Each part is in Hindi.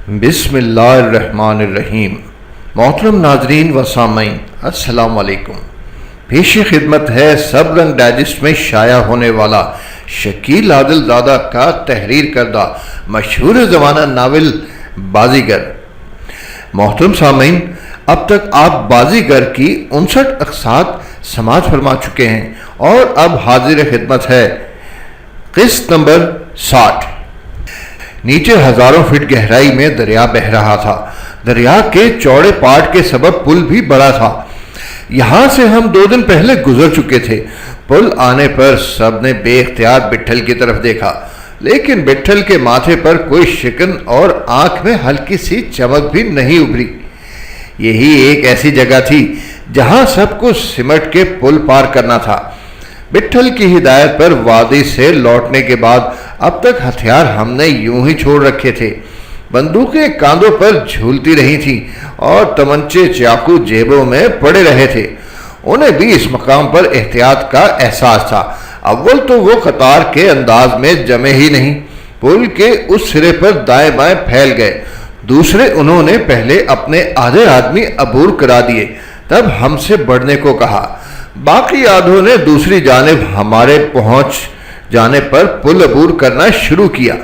बिस्मिल्लाहिर्रहमानिर्रहीम। मोहतरम नाजरीन व सामईन, अस्सलाम वालेकुम। पेश खिदमत है सब रंग डाइजेस्ट में शाया होने वाला शकील आदिलज़ादा का तहरीर करदा मशहूर ज़माना नावल बाजीगर। मोहतरम सामईन, अब तक आप बाजीगर की 59 अक़सात समाअत फरमा चुके हैं और अब हाजिर खिदमत है किस्त नंबर 60। नीचे हजारों फीट गहराई में दरिया बह रहा था। दरिया के चौड़े पाट के सबब पुल भी बड़ा था। यहां से हम 2 दिन पहले गुजर चुके थे। पुल आने पर सबने बेख्तियार बिट्ठल की तरफ देखा, लेकिन बिट्ठल के माथे पर कोई शिकन और आंख में हल्की सी चमक भी नहीं उभरी। यही एक ऐसी जगह थी जहां सबको सिमट के पुल पार करना था। बिट्ठल की हिदायत पर वादी से लौटने के बाद अब तक हथियार हमने यूं ही छोड़ रखे थे। बंदूकें कांधों पर झूलती रही थीं और तमंचे चाकू जेबों में पड़े रहे थे। उन्हें भी इस मकाम पर एहतियात का एहसास था। अव्वल तो वो कतार के अंदाज में जमे ही नहीं, पुल के उस सिरे पर दाएं बाएं फैल गए। दूसरे उन्होंने पहले अपने आधे आदमी अबूर करा दिए, तब हमसे बढ़ने को कहा। बाकी आधों ने दूसरी जानिब हमारे पहुंच जाने पर पुल अबूर करना शुरू किया।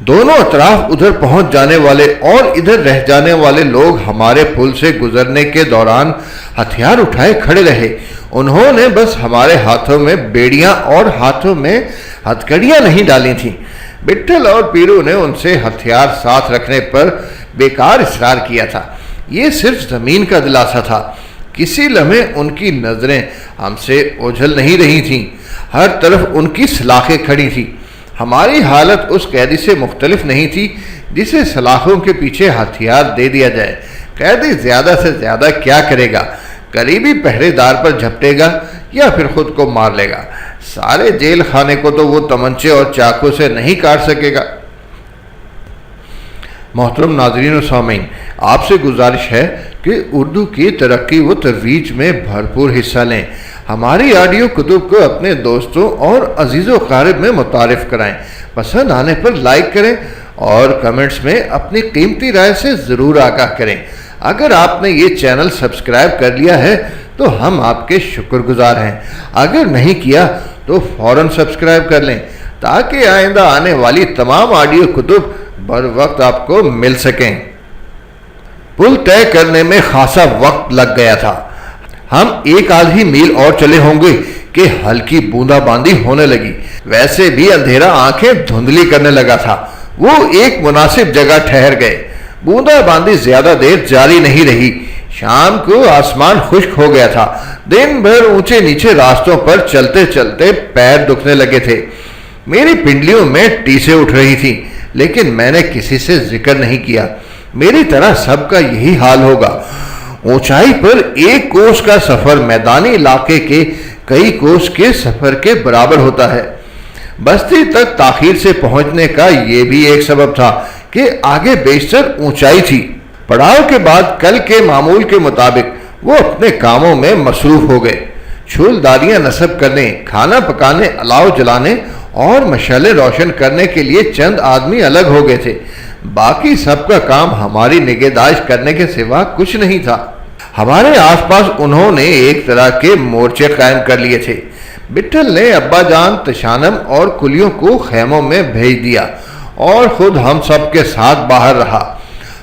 दोनों अतराफ उधर पहुंच जाने वाले और इधर रह जाने वाले लोग हमारे पुल से गुजरने के दौरान हथियार उठाए खड़े रहे। उन्होंने बस हमारे हाथों में बेड़ियां और हाथों में हथकड़ियां नहीं डाली थीं। बिट्ठल और पीरू ने उनसे हथियार साथ रखने पर बेकार इसरार किया था। ये सिर्फ जमीन का दिलासा था। किसी लम्हे उनकी नजरें हमसे ओझल नहीं रही थीं। हर तरफ उनकी सलाखें खड़ी थी। हमारी हालत उस कैदी से मुख्तलिफ नहीं थी जिसे सलाखों के पीछे हथियार दे दिया जाए। कैदी ज्यादा से ज्यादा क्या करेगा? करीबी पहरेदार पर झपटेगा या फिर खुद को मार लेगा। सारे जेल खाने को तो वो तमंचे और चाकू से नहीं काट सकेगा। मोहतरम नाज़रीन और सामीन, आपसे गुजारिश है कि उर्दू की तरक्की व तरवीज में भरपूर हिस्सा लें। हमारी ऑडियो कुतुब को अपने दोस्तों और अजीज़ों क़ारिब में मुतारिफ़ कराएं। पसंद आने पर लाइक करें और कमेंट्स में अपनी कीमती राय से ज़रूर आगाह करें। अगर आपने ये चैनल सब्सक्राइब कर लिया है तो हम आपके शुक्रगुजार हैं। अगर नहीं किया तो फ़ौरन सब्सक्राइब कर लें ताकि आइंदा आने वाली तमाम ऑडियो कुतुब बर वक्त आपको मिल सकें। पुल तय करने में खासा वक्त लग गया था। हम एक आधी मील और चले होंगे कि हल्की बूंदाबांदी होने लगी। वैसे भी अंधेरा आंखें धुंधली करने लगा था। वो एक मुनासिब जगह ठहर गए। बूंदाबांदी ज्यादा देर जारी नहीं रही। शाम को आसमान खुश्क हो गया था। दिन भर ऊंचे नीचे रास्तों पर चलते चलते पैर दुखने लगे थे। मेरी पिंडलियों में टीसें उठ रही थी, लेकिन मैंने किसी से जिक्र नहीं किया। मेरी तरह सबका यही हाल होगा। ऊंचाई पर 1 कोस का सफर मैदानी इलाके के कई कोस के सफर के बराबर होता है। बस्ती तक ताखीर से पहुंचने का यह भी एक सबब था कि आगे बेशतर ऊंचाई थी। पड़ाव के बाद कल के मामूल के मुताबिक वो अपने कामों में मसरूफ हो गए। छूलदारियां नस्ब करने, खाना पकाने, अलाव जलाने और मशाले रोशन करने के लिए चंद आदमी अलग हो गए थे। बाकी सबका काम हमारी निगहदाश्त करने के सिवा कुछ नहीं था। हमारे आसपास उन्होंने एक तरह के मोर्चे कायम कर लिए थे। बिट्ठल ने अब्बा जान, तशानम और कुलियों को खेमों में भेज दिया और खुद हम सब के साथ बाहर रहा।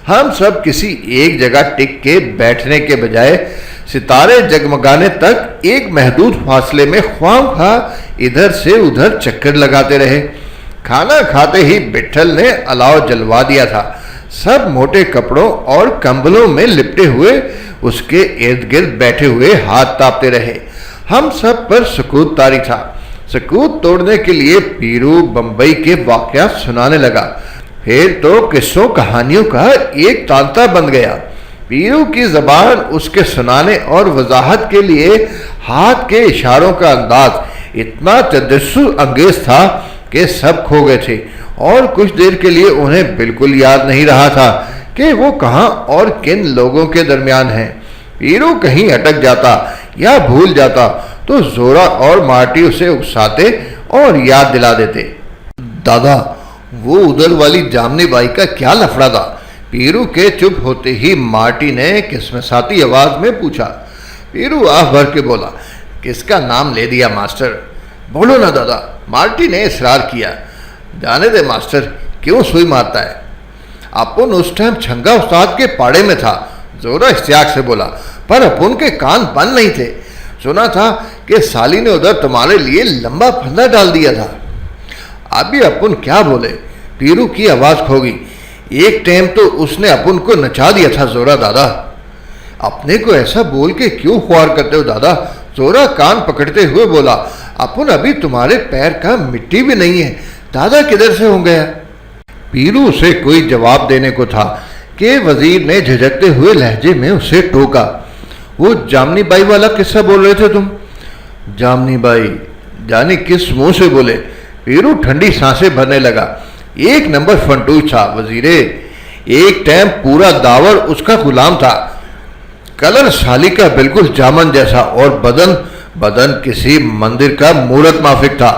हम सब किसी एक जगह टिक के बैठने के बजाय सितारे जगमगाने तक एक महदूद फासले में ख्वामख्वाह इधर से उधर चक्कर लगाते रहे। खाना खाते ही बिट्ठल ने अलाव जलवा दिया था। सब मोटे कपड़ों और कंबलों में लिपटे हुए उसके इर्द गिर्द बैठे हुए हाथ तापते रहे। हम सब पर सुकूत तारी था। सुकूत तोड़ने के लिए पीरू बंबई के वाक़यात सुनाने लगा। फिर तो किस्सों कहानियों का एक तांता बन गया। पीरू की जबान उसके सुनाने और वजाहत के लिए हाथ के इशारों का अंदाज इतना तजस्सुस अंगेज था कि सब खो गए थे और कुछ देर के लिए उन्हें बिल्कुल याद नहीं रहा था कि वो कहाँ और किन लोगों के दरमियान है। पीरू कहीं अटक जाता या भूल जाता तो जोरा और मार्टी उसे उकसाते और याद दिला देते। दादा, वो उधर वाली जामनी बाई का क्या लफड़ा था? पीरू के चुप होते ही मार्टी ने किस्मसाती आवाज में पूछा। पीरू आह भर के बोला, किसका नाम ले दिया मास्टर? बोलो ना दादा, मार्टी ने इसरार किया। जाने दे मास्टर, क्यों सुई मारता है? अपन उस टाइम छंगा उस्ताद के पाड़े में था, जोरा इश्तियाक से बोला, पर अपन के कान बंद नहीं थे। सुना था कि साली ने उधर तुम्हारे लिए लंबा फंदा डाल दिया था। अभी अपन क्या बोले? पीरू की आवाज खो गई। एक टाइम तो उसने अपन को नचा दिया था जोरा दादा। अपने को ऐसा बोल के क्यों ख्वार करते हो दादा? जोरा कान पकड़ते हुए बोला, अपन अभी तुम्हारे पैर का मिट्टी भी नहीं है, दादा किधर से हो गया? पीरू उसे कोई जवाब देने को था कि वजीर ने झिझकते हुए लहजे में उसे टोका। वो जामनी बाई वाला किस्सा बोल रहे थे तुम? जामनी बाई? जाने किस मुंह से बोले? पीरू ठंडी सांसें भरने लगा। एक नंबर फंटूज था वजीरे। एक टाइम पूरा दावर उसका गुलाम था। कलर साली का बिल्कुल जामन जैसा और बदन किसी मंदिर का मूर्त माफिक था।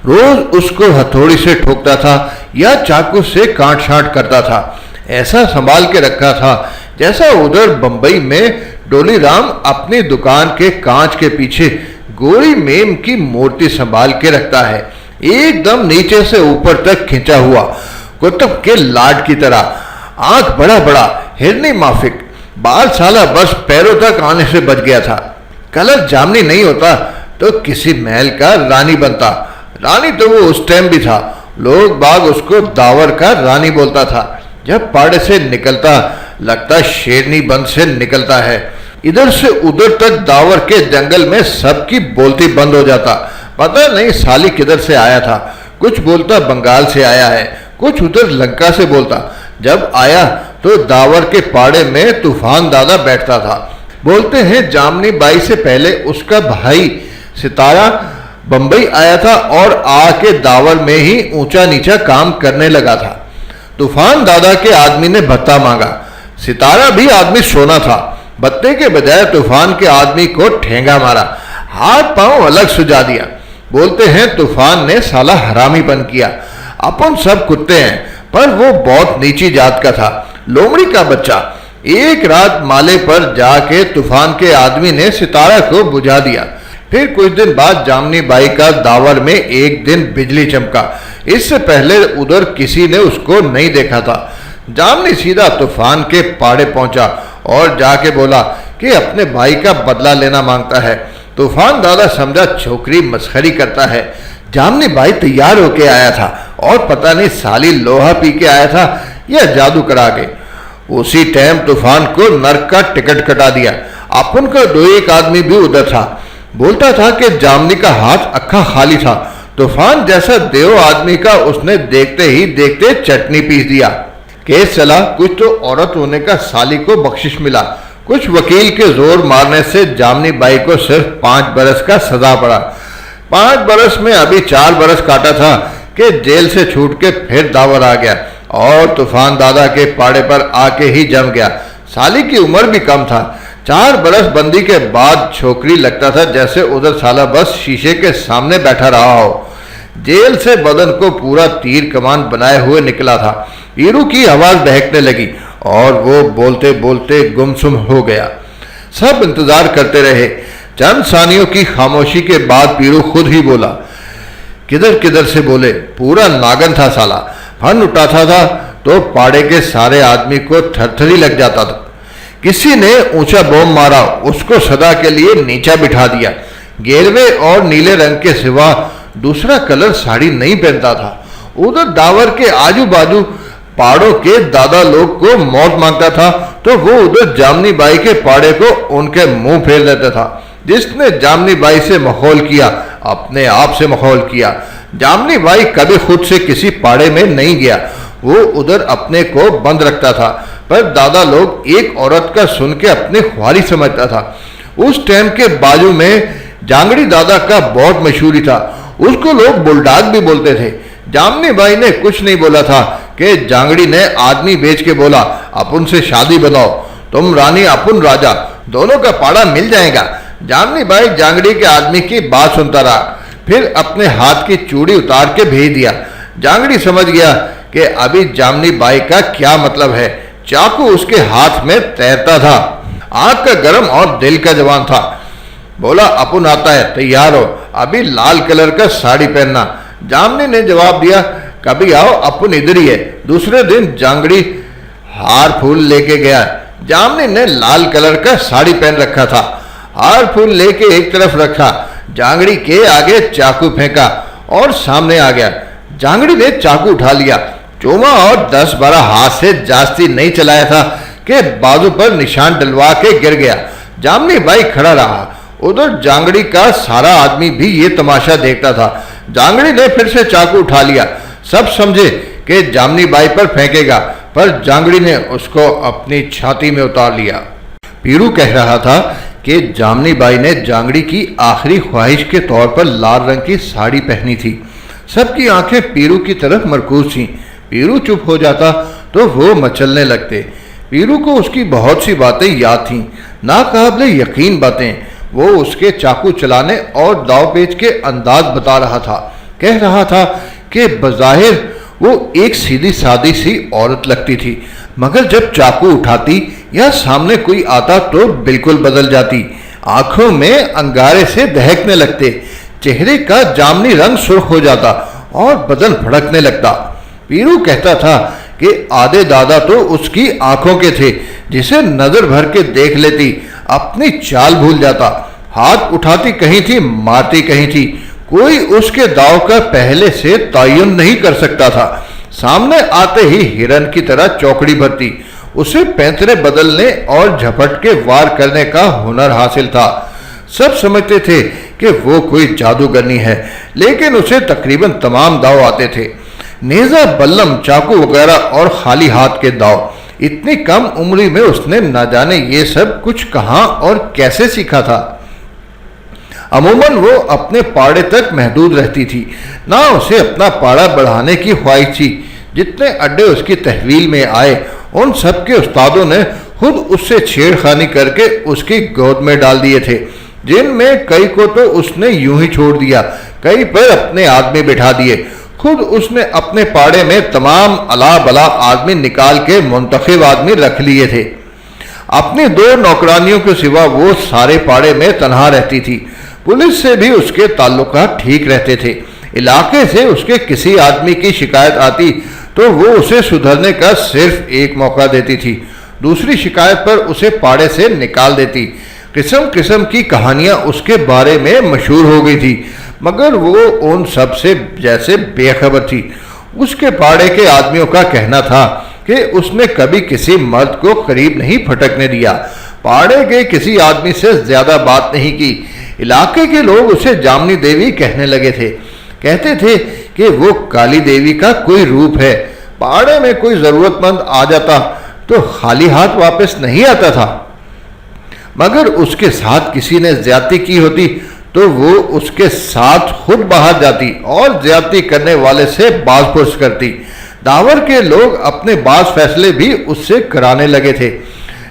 रोज उसको हथौड़ी से ठोकता था या चाकू से काट छांट करता था। ऐसा संभाल के रखा था जैसा उधर बंबई में डोली राम अपनी दुकान के कांच के पीछे गोरी मेम की मूर्ति संभाल के रखता है, एकदम नीचे से ऊपर तक खिंचा हुआ, कुतुब के लाड की तरह। आंख बड़ा बड़ा, हिरनी माफिक, बाल साला बस पैरों तक आने से बच गया था। कलर जामनी नहीं होता तो किसी महल का रानी बनता। रानी तो वो उस टाइम भी था। लोग बाग उसको दावर का रानी बोलता था। जब पाड़े से निकलता लगता शेरनी बंद से निकलता है। इधर से उधर तक दावर के जंगल में सबकी बोलती बंद हो जाता। पता नहीं साली किधर से आया था। कुछ बोलता बंगाल से आया है, कुछ उधर लंका से बोलता। जब आया तो दावर के पाड़े में तूफान दादा बैठता था। बोलते हैं जामनी बाई से पहले उसका भाई सितारा बंबई आया था और आके दावर में ही ऊंचा नीचा काम करने लगा था। तूफान दादा के आदमी ने भत्ता मांगा। सितारा भी आदमी सोना था। भत्ते के बजाय तूफान के आदमी को ठेंगा मारा, हाथ पांव अलग सुझा दिया। बोलते हैं तूफान ने साला हरामीपन किया। अपन सब कुत्ते हैं, पर वो बहुत नीची जात का था, लोमड़ी का बच्चा। एक रात माले पर जाके तूफान के आदमी ने सितारा को बुझा दिया। फिर कुछ दिन बाद जामनी बाई का दावर में एक दिन बिजली चमका। इससे पहले उधर किसी ने उसको नहीं देखा था। जामनी सीधा तूफान के पाड़े पहुंचा और जाके बोला कि अपने भाई का बदला लेना मांगता है। तूफान दादा समझा छोकरी मस्खरी करता है। जामनी बाई तैयार होके आया था और पता नहीं साली लोहा पी के आया था या जादू करा के। उसी टाइम तूफान को नर्क का टिकट कटा दिया। अपन का दो एक आदमी भी उधर था। बोलता था कि जामनी का हाथ अक्खा खाली था। तूफान जैसा देव आदमी का उसने देखते ही देखते चटनी पीस दिया। केस चला। कुछ तो औरत होने का साली को बख्शिश मिला, कुछ वकील के जोर मारने से जामनी बाई को सिर्फ 5 बरस का सजा पड़ा। 5 बरस में अभी 4 बरस काटा था कि जेल से छूट के फिर दावर आ गया और तूफान दादा के पाड़े पर आके ही जम गया। साली की उम्र भी कम था। 4 बरस बंदी के बाद छोकरी लगता था जैसे उधर साला बस शीशे के सामने बैठा रहा हो। जेल से बदन को पूरा तीर कमान बनाए हुए निकला था। पीरू की आवाज बहकने लगी और वो बोलते बोलते गुमसुम हो गया। सब इंतजार करते रहे। चंद सानियों की खामोशी के बाद पीरू खुद ही बोला। किधर किधर से बोले, पूरा नागन था साला। फन उठाता था तो पाड़े के सारे आदमी को थरथरी लग जाता था। किसी ने ऊंचा बम मारा, उसको सदा के लिए नीचा बिठा दिया। गेरवे और नीले रंग के सिवा दूसरा कलर साड़ी नहीं पहनता था। उधर दावर के आजू बाजू पाड़ों के दादा लोग को मौत मांगता था तो वो उधर जामनी बाई के पाड़े को उनके मुंह फेर देता था। जिसने जामनी बाई से मखौल किया, अपने आप से मखौल किया। जामनी बाई कभी खुद से किसी पाड़े में नहीं गया। वो उधर अपने को बंद रखता था, पर दादा लोग एक औरत का सुन के अपनी ख्वारी समझता था। उस टाइम के बाजू में जांगड़ी दादा का बहुत मशहूरी था। उसको लोग बुलडाग भी बोलते थे। जामनी बाई ने कुछ नहीं बोला था कि जांगड़ी ने आदमी बेच के बोला, अपन से शादी बनाओ, तुम रानी अपन राजा, दोनों का पाड़ा मिल जाएगा। जामनी बाई जांगड़ी के आदमी की बात सुनता रहा, फिर अपने हाथ की चूड़ी उतार के भेज दिया। जांगड़ी समझ गया कि अभी जामनी बाई का क्या मतलब है। चाकू उसके हाथ में तैरता था। आंख का गरम और दिल का जवान था। बोला, अपुन आता है, तैयार हो, अभी लाल कलर का साड़ी पहनना। जामनी ने जवाब दिया, कभी आओ, अपुन इधर ही है। दूसरे दिन जांगड़ी हार फूल लेके गया। जामनी ने लाल कलर का साड़ी पहन रखा था। हार फूल लेके एक तरफ रखा, जांगड़ी के आगे चाकू फेंका और सामने आ गया। जांगड़ी ने चाकू उठा लिया, चोमा और 10-12 हाथ से जास्ती नहीं चलाया था कि बाजू पर निशान डलवा के गिर गया। जामनी बाई खड़ा रहा। उधर जांगड़ी का सारा आदमी भी ये तमाशा देखता था। जांगड़ी ने फिर से चाकू उठा लिया। सब समझे कि जामनी बाई पर फेंकेगा, पर जांगड़ी ने उसको अपनी छाती में उतार लिया। पीरू कह रहा था कि जामनी बाई ने जांगड़ी की आखिरी ख्वाहिश के तौर पर लाल रंग की साड़ी पहनी थी। सबकी आंखें पीरू की तरफ मरकूज थीं। पीरू चुप हो जाता तो वो मचलने लगते। पीरू को उसकी बहुत सी बातें याद थीं, नाकाबिले यकीन बातें। वो उसके चाकू चलाने और दाव पेच के अंदाज बता रहा था। कह रहा था कि बज़ाहिर वो एक सीधी सादी सी औरत लगती थी, मगर जब चाकू उठाती या सामने कोई आता तो बिल्कुल बदल जाती। आंखों में अंगारे से दहकने लगते, चेहरे का जामनी रंग सुर्ख हो जाता और बदन भड़कने लगता। पीरू कहता था कि आधे दादा तो उसकी आंखों के थे, जिसे नजर भर के देख लेती, अपनी चाल भूल जाता। हाथ उठाती कहीं थी, मारती कहीं थी। कोई उसके दाव का पहले से तयन नहीं कर सकता था। सामने आते ही हिरन की तरह चौकड़ी भरती। उसे पैंतरे बदलने और झपट के वार करने का हुनर हासिल था। सब समझते थे कि वो कोई जादूगरनी है, लेकिन उसे तकरीबन तमाम दाव आते थे। नेजा, बल्लम, चाकू वगैरह और खाली हाथ के दाव। इतनी कम उम्र में उसने न जाने ये सब कुछ कहाँ और कैसे सीखा था। अमूमन वो अपने पाड़े तक महदूद रहती थी, ना उसे अपना पाड़ा बढ़ाने की ख्वाहिश थी। जितने अड्डे उसकी तहवील में आए, उन सब के उस्तादों ने खुद उससे छेड़खानी करके उसकी गोद में डाल दिए थे, जिनमें कई को तो उसने यूं ही छोड़ दिया, कई पर अपने आदमी बिठा दिए। खुद उसने अपने पाड़े में तमाम अला बला आदमी निकाल के मुंतखब आदमी रख लिए थे। अपनी 2 नौकरानियों के सिवा वो सारे पाड़े में तनहा रहती थी। पुलिस से भी उसके ताल्लुकात ठीक रहते थे। इलाके से उसके किसी आदमी की शिकायत आती तो वो उसे सुधरने का सिर्फ एक मौका देती थी। दूसरी शिकायत पर उसे पाड़े से निकाल देती। किस्म किस्म की कहानियां उसके बारे में मशहूर हो गई थी, मगर वो उन सब से जैसे बेखबर थी। उसके पाड़े के आदमियों का कहना था कि उसने कभी किसी मर्द को करीब नहीं फटकने दिया, पाड़े के किसी आदमी से ज्यादा बात नहीं की। इलाके के लोग उसे जामनी देवी कहने लगे थे। कहते थे कि वो काली देवी का कोई रूप है। पाड़े में कोई जरूरतमंद आ जाता तो खाली हाथ वापस नहीं आता था, मगर उसके साथ किसी ने ज्यादती की होती तो वो उसके साथ खुद बाहर जाती और ज्यादती करने वाले से बाज पुरस करती। दावर के लोग अपने बाज फैसले भी उससे कराने लगे थे।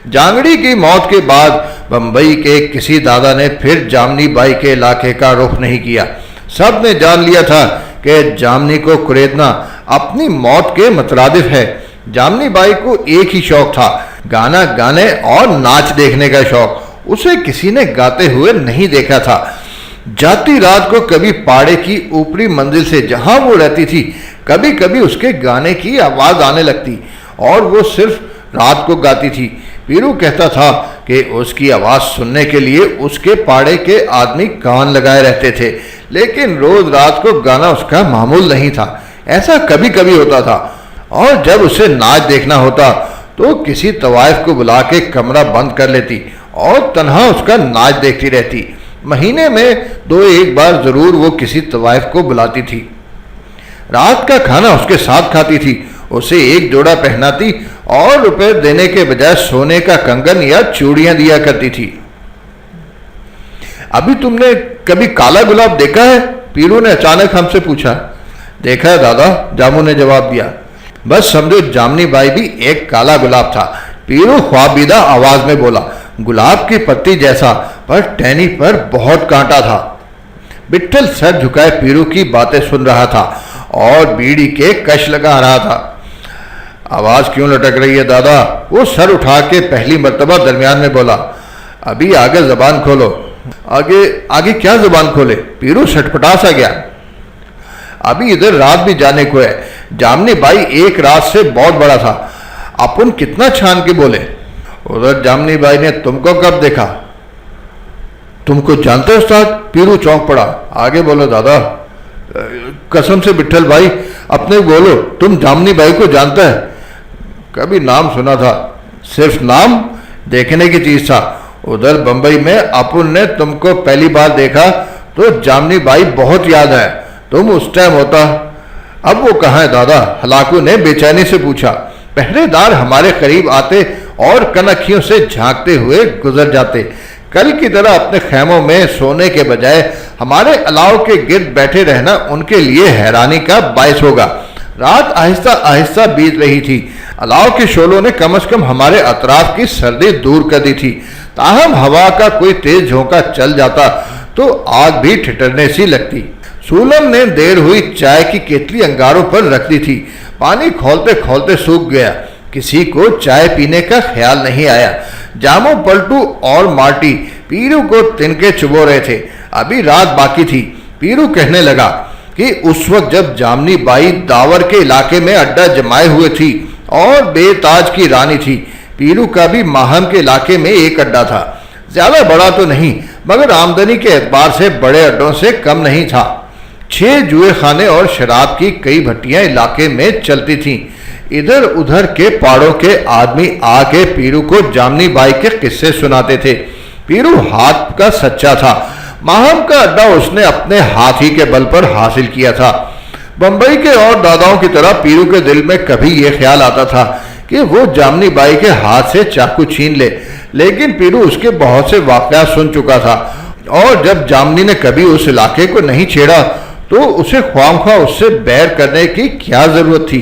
जांगड़ी की मौत के बाद बंबई के किसी दादा ने फिर जामनी बाई के इलाके का रुख नहीं किया। सब ने जान लिया था कि जामनी को कुरेदना अपनी मौत के मतरादिफ है। जामनी बाई को एक ही शौक था, गाना गाने और नाच देखने का शौक। उसे किसी ने गाते हुए नहीं देखा था। जाती रात को कभी पाड़े की ऊपरी मंजिल से जहां वो रहती थी, कभी कभी उसके गाने की आवाज आने लगती और वो सिर्फ रात को गाती थी। पीरू कहता था कि उसकी आवाज सुनने के लिए उसके पाड़े के आदमी कान लगाए रहते थे, लेकिन रोज रात को गाना उसका मामूल नहीं था। ऐसा कभी कभी होता था। और जब उसे नाच देखना होता तो किसी तवाइफ को बुला के कमरा बंद कर लेती और तन्हा उसका नाच देखती रहती। महीने में 2-1 बार जरूर वो किसी तवाइफ को बुलाती थी। रात का खाना उसके साथ खाती थी, उसे एक जोड़ा पहनाती और रुपए देने के बजाय सोने का कंगन या चूड़ियां दिया करती थी। अभी तुमने कभी काला गुलाब देखा है? पीरू ने अचानक हमसे पूछा। देखा है दादा, जामू ने जवाब दिया। बस समझो जामनी बाई भी एक काला गुलाब था। पीरू ख्वाबीदा आवाज में बोला। गुलाब की पत्ती जैसा, पर टहनी पर बहुत कांटा था। बिट्ठल सर झुकाए पीरू की बातें सुन रहा था और बीड़ी के कश लगा रहा था। आवाज क्यों लटक रही है दादा? वो सर उठा के पहली मर्तबा दरमियान में बोला। अभी आगे जबान खोलो। आगे आगे क्या जबान खोले? पीरू छटपटा सा गया। अभी इधर रात भी जाने को है। जामनी बाई एक रात से बहुत बड़ा था। अपन कितना छान के बोले। उधर जामनी बाई ने तुमको कब देखा? तुमको जानते हो उस्ताद? पीरू चौंक पड़ा। आगे बोलो दादा। कसम से विट्ठल भाई, अपने बोलो, तुम जामनी बाई को जानता है? कभी नाम सुना था, सिर्फ नाम, देखने की चीज था। उधर बंबई में अपुन ने तुमको पहली बार देखा तो जामनी बाई बहुत याद है। तुम उस टाइम होता। अब वो कहाँ है दादा? हलाकू ने बेचैनी से पूछा। पहरेदार हमारे करीब आते और कनखियों से झांकते हुए गुजर जाते। कल की तरह अपने खेमों में सोने के बजाय हमारे अलाव के गिर्द बैठे रहना उनके लिए हैरानी का बायस होगा। रात आहिस्ता आहिस्ता बीत रही थी। अलाव के शोलों ने कम से कम हमारे अतराफ की सर्दी दूर कर दी थी। ताहम हवा का कोई तेज झोंका चल जाता तो आग भी ठिठुरने सी लगती। सूलम ने देर हुई चाय की केतली अंगारों पर रख दी थी। पानी खोलते खोलते सूख गया। किसी को चाय पीने का ख्याल नहीं आया। जामो, पलटू और मार्टी पीरू को तिनके चुबो रहे थे। अभी रात बाकी थी। पीरू कहने लगा कि उस वक्त जब जामनी बाई दावर के इलाके में अड्डा जमाए हुए थी और बेताज की रानी थी, पीरू का भी माहम के इलाके में एक अड्डा था। ज्यादा बड़ा तो नहीं, मगर आमदनी के एतबार से बड़े अड्डों से कम नहीं था। 6 जुए खाने और शराब की कई भट्टियां इलाके में चलती थीं। इधर उधर के पहाड़ों के आदमी आके पीरू को जामनी बाई के किस्से सुनाते थे। पीरू हाथ का सच्चा था। माहम का अड्डा उसने अपने हाथ ही के बल पर हासिल किया था। बंबई के और दादाओं की तरह पीरू के दिल में कभी यह ख्याल आता था कि वो जामनी बाई के हाथ से चाकू छीन ले, लेकिन पीरू उसके बहुत से वाकया सुन चुका था और जब जामनी ने कभी उस इलाके को नहीं छेड़ा तो उसे ख्वामख्वाह उससे बैर करने की क्या जरूरत थी।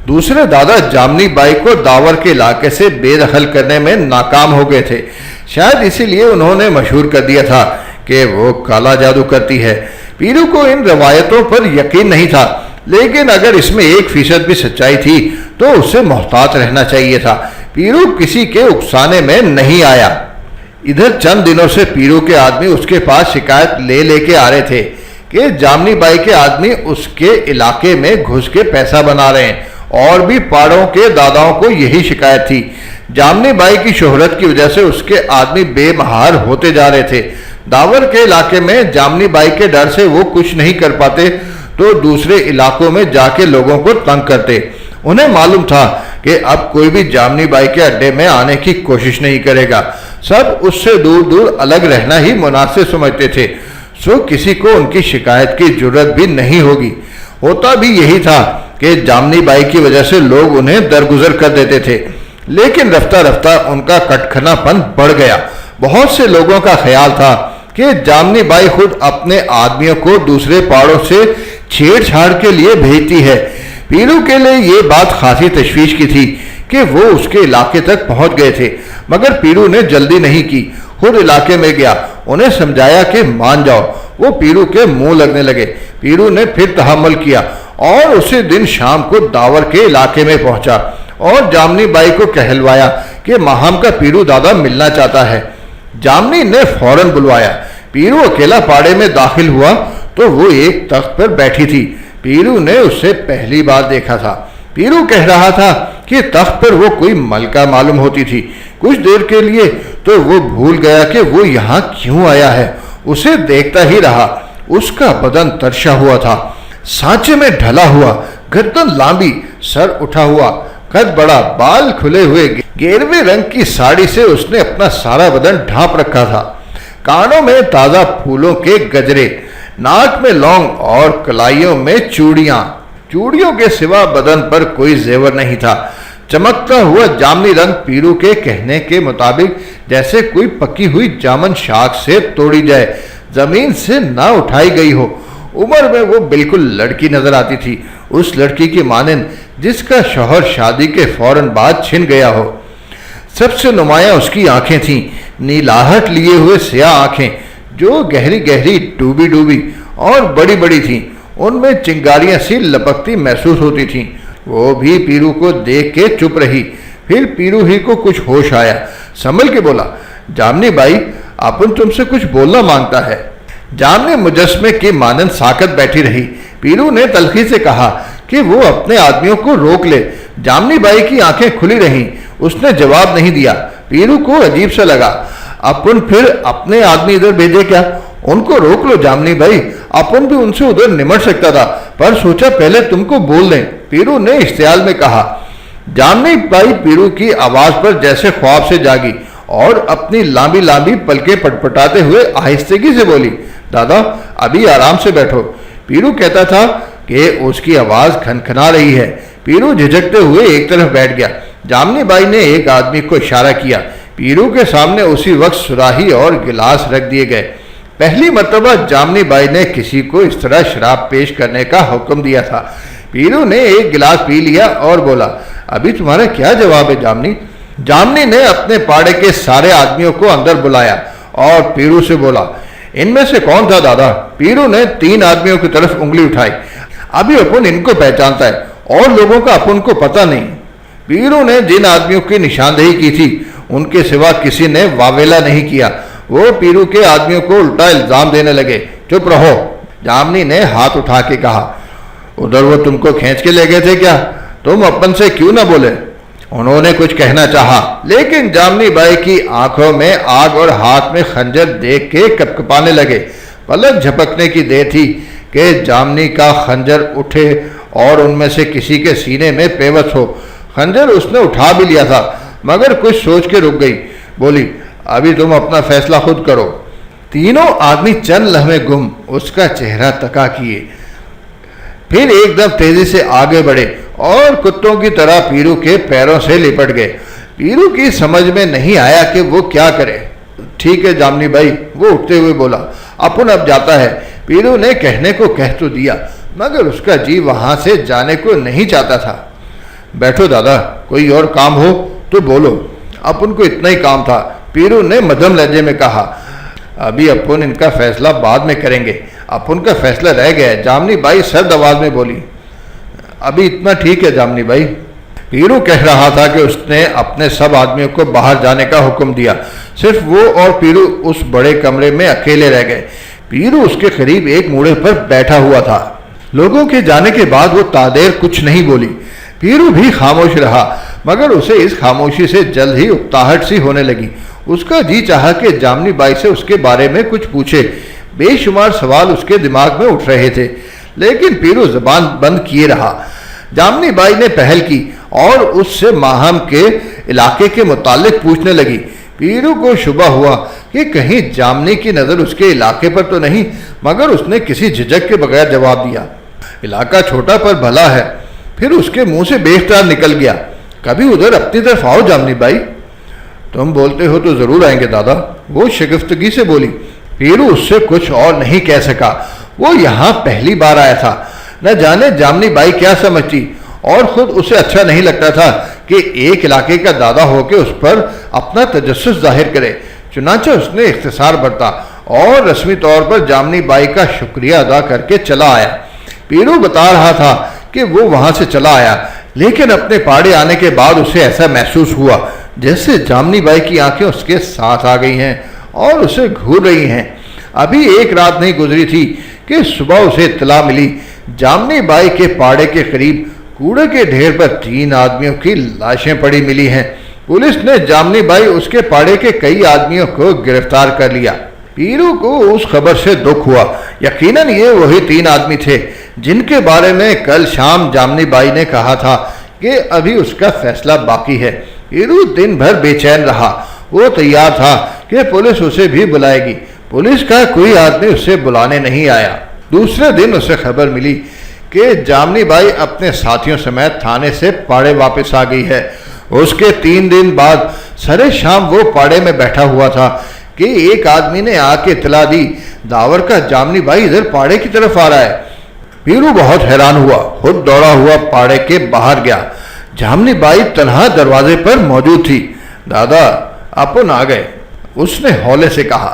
दूसरे दादा जामनी बाई को दावर के इलाके से बेदखल करने में नाकाम हो गए थे। शायद इसीलिए उन्होंने मशहूर कर दिया था कि वो काला जादू करती है। पीरू को इन रवायतों पर यकीन नहीं था, लेकिन अगर इसमें 1% भी सच्चाई थी तो उसे मोहतात रहना चाहिए था। पीरू किसी के उकसाने में नहीं आया। इधर चंद दिनों से पीरू के आदमी उसके पास शिकायत ले लेके आ रहे थे कि जामनी बाई के आदमी उसके इलाके में घुस के पैसा बना रहे हैं। और भी पहाड़ों के दादाओं को यही शिकायत थी। जामनी बाई की शोहरत की वजह से उसके आदमी बेमहार होते जा रहे थे। दावर के इलाके में जामनी बाई के डर से वो कुछ नहीं कर पाते तो दूसरे इलाकों में जाके लोगों को तंग करते। उन्हें मालूम था कि अब कोई भी जामनी बाई के अड्डे में आने की कोशिश नहीं करेगा। सब उससे दूर दूर अलग रहना ही मुनासिब समझते थे। सो किसी को उनकी शिकायत की जरूरत भी नहीं होगी। होता भी यही था कि जामनी बाई की वजह से लोग उन्हें दरगुजर कर देते थे, लेकिन रफ्ता रफ्ता उनका कटखनापन बढ़ गया। बहुत से लोगों का ख्याल था कि जामनी बाई खुद अपने आदमियों को दूसरे पहाड़ों से छेड़छाड़ के लिए भेजती है। पीरू के लिए ये बात खासी तशवीश की थी कि वो उसके इलाके तक पहुंच गए थे, मगर पीरू ने जल्दी नहीं की। खुद इलाके में गया, उन्हें समझाया कि मान जाओ। वो पीरू के मुंह लगने लगे। पीरू ने फिर तहम्मुल किया और उसी दिन शाम को दावर के इलाके में पहुंचा और जामनी बाई को कहलवाया कि माहम का पीरू दादा मिलना चाहता है। जामनी ने फौरन बुलवाया। पीरू अकेला पाड़े में दाखिल हुआ तो वो एक तख्त पर बैठी थी। पीरू ने उसे पहली बार देखा था। पीरू कह रहा था कि तख्त पर वो कोई मलका मालूम होती थी। कुछ देर के लिए तो वो भूल गया कि वो यहाँ क्यों आया है। उसे देखता ही रहा। उसका बदन तरशा हुआ था, सांचे में ढला हुआ, गर्दन लांबी, सर उठा हुआ, कद बड़ा, बाल खुले हुए, गेरवे रंग की साड़ी से उसने अपना सारा बदन ढांप रखा था। कानों में ताजा फूलों के गजरे, नाक में लौंग और कलाइयों में चूड़ियां। चूड़ियों के सिवा बदन पर कोई जेवर नहीं था। चमकता हुआ जामनी रंग पीरू के कहने के मुताबिक जैसे कोई पकी हुई जामन शाख से तोड़ी जाए, जमीन से ना उठाई गई हो। उम्र में वो बिल्कुल लड़की नजर आती थी, उस लड़की की मानंद जिसका शौहर शादी के फौरन बाद छिन गया हो। सबसे नुमाया उसकी आंखें थीं, नीलाहट लिए हुए स्याह आंखें जो गहरी गहरी डूबी डूबी और बड़ी बड़ी थीं। उनमें चिंगारियां सी लपकती महसूस होती थीं। वो भी पीरू को देख के चुप रही। फिर पीरू ही को कुछ होश आया, संभल के बोला, जामनी बाई, अपन तुमसे कुछ बोलना मांगता है। जामनी मुजस्मे की मानंद साकत बैठी रही। पीरू ने तलखी से कहा कि वो अपने आदमियों को रोक ले। जामनी बाई की आंखें खुली रहीं, उसने जवाब नहीं दिया। पीरू को अजीब सा लगा, अपन फिर अपने आदमी इधर भेजे क्या? उनको रोक लो जामनी भाई, अपन भी उनसे उधर निमट सकता था, पर सोचा पहले तुमको बोल दें, पीरू ने इश्तियाल में कहा। जामनी बाई पीरू की आवाज पर जैसे ख्वाब से जागी और अपनी लांबी लांबी पलकें पटपटाते हुए आहिस्तगी से बोली, दादा अभी आराम से बैठो। पीरू कहता था कि उसकी आवाज खनखना रही है। पीरू झिझकते हुए एक तरफ बैठ गया। जामनी बाई ने एक आदमी को इशारा किया। पीरू के सामने उसी वक्त सुराही और गिलास रख दिए गए। पहली मर्तबा जामनी बाई ने किसी को इस तरह शराब पेश करने का हुक्म दिया था। पीरू ने एक गिलास पी लिया और बोला, अभी तुम्हारा क्या जवाब है जामनी? जामनी ने अपने पाड़े के सारे आदमियों को अंदर बुलाया और पीरू से बोला, इनमें से कौन था दादा? पीरू ने 3 आदमियों की तरफ उंगली उठाई। अभी अपन इनको पहचानता है और लोगों का अपन को पता नहीं। पीरू ने जिन आदमियों की निशानदेही की थी उनके सिवा किसी ने वावेला नहीं किया। वो पीरू के आदमियों को उल्टा इल्जाम देने लगे। चुप रहो, जामनी ने हाथ उठा के कहा। उधर वो तुमको खींच के ले गए थे क्या? तुम अपन से क्यों ना बोले? उन्होंने कुछ कहना चाहा, लेकिन जामनी बाई की आंखों में आग और हाथ में खंजर देख के कपकपाने लगे। पलक झपकने की देर थी कि जामनी का खंजर उठे और उनमें से किसी के सीने में पेवत हो। खंजर उसने उठा भी लिया था, मगर कुछ सोच के रुक गई। बोली, अभी तुम अपना फैसला खुद करो। तीनों आदमी चंद लम्हे गुम उसका चेहरा तका किए, फिर एकदम तेजी से आगे बढ़े और कुत्तों की तरह पीरू के पैरों से लिपट गए। पीरू की समझ में नहीं आया कि वो क्या करे। ठीक है जामनी भाई, वो उठते हुए बोला, अपन अब जाता है। पीरू ने कहने को कह तो दिया, मगर उसका जी वहां से जाने को नहीं चाहता था। बैठो दादा, कोई और काम हो तो बोलो, अपन को इतना ही काम था। पीरू ने मध्यम लहजे में कहा, अभी अपन इनका फैसला बाद में करेंगे, अपन का फैसला रह गया है। जामनी बाई सर्द आवाज में बोली, अभी इतना ठीक है जामनी बाई। पीरू कह रहा था कि उसने अपने सब आदमियों को बाहर जाने का हुक्म दिया। सिर्फ वो और पीरू उस बड़े कमरे में अकेले रह गए। पीरू उसके करीब एक मूड़े पर बैठा हुआ था। लोगों के जाने के बाद वो तादेर कुछ नहीं बोली। पीरू भी खामोश रहा, मगर उसे इस खामोशी से जल्द ही उकताहट सी होने लगी। उसका जी चाहा कि जामनी बाई से उसके बारे में कुछ पूछे। बेशुमार सवाल उसके दिमाग में उठ रहे थे, लेकिन पीरू जबान बंद किए रहा। जामनी बाई ने पहल की और उससे माहम के इलाके के मुतालिक पूछने लगी। पीरू को शुबा हुआ कि कहीं जामनी की नज़र उसके इलाके पर तो नहीं, मगर उसने किसी झिझक के बगैर जवाब दिया, इलाका छोटा पर भला है। फिर उसके मुंह से बेख्तियार निकल गया, कभी उधर अपनी तरफ आओ जामनी बाई। तुम बोलते हो तो जरूर आएंगे दादा, वो शिकस्तगी से बोली। पीरू उससे कुछ और नहीं कह सका। वो यहाँ पहली बार आया था, न जाने जामनी बाई क्या समझती, और खुद उसे अच्छा नहीं लगता था कि एक इलाके का दादा होकर उस पर अपना तजस्सुस जाहिर करे। चुनांचे उसने इख्तिसार बरता और रस्मी तौर पर जामनी बाई का शुक्रिया अदा करके चला आया। पीरू बता रहा था कि वो वहां से चला आया, लेकिन अपने पाड़े आने के बाद उसे ऐसा महसूस हुआ जैसे जामनी बाई की आंखें उसके साथ आ गई हैं और उसे घूर रही हैं। अभी एक रात नहीं गुजरी थी कि सुबह उसे इत्तला मिली, जामनी बाई के पाड़े के करीब कूड़े के ढेर पर 3 आदमियों की लाशें पड़ी मिली हैं। पुलिस ने जामनी बाई उसके पाड़े के कई आदमियों को गिरफ्तार कर लिया। पीरू को उस खबर से दुख हुआ। यकीनन ये वही 3 आदमी थे जिनके बारे में कल शाम जामनी बाई ने कहा था कि अभी उसका फैसला बाकी है। पीरू दिन भर बेचैन रहा। वो तैयार था कि पुलिस उसे भी बुलाएगी। पुलिस का कोई आदमी उसे बुलाने नहीं आया। दूसरे दिन उसे खबर मिली कि जामनी बाई अपने साथियों समेत थाने से पाड़े वापस आ गई है। उसके 3 दिन बाद सरे शाम वो पाड़े में बैठा हुआ था कि एक आदमी ने आके इत्तला दी, दावर का जामनी बाई इधर पाड़े की तरफ आ रहा है। पीरू बहुत हैरान हुआ, खुद दौड़ा हुआ पाड़े के बाहर गया। जामनी बाई तन्हा दरवाजे पर मौजूद थी। दादा अपन आ गए, उसने हौले से कहा।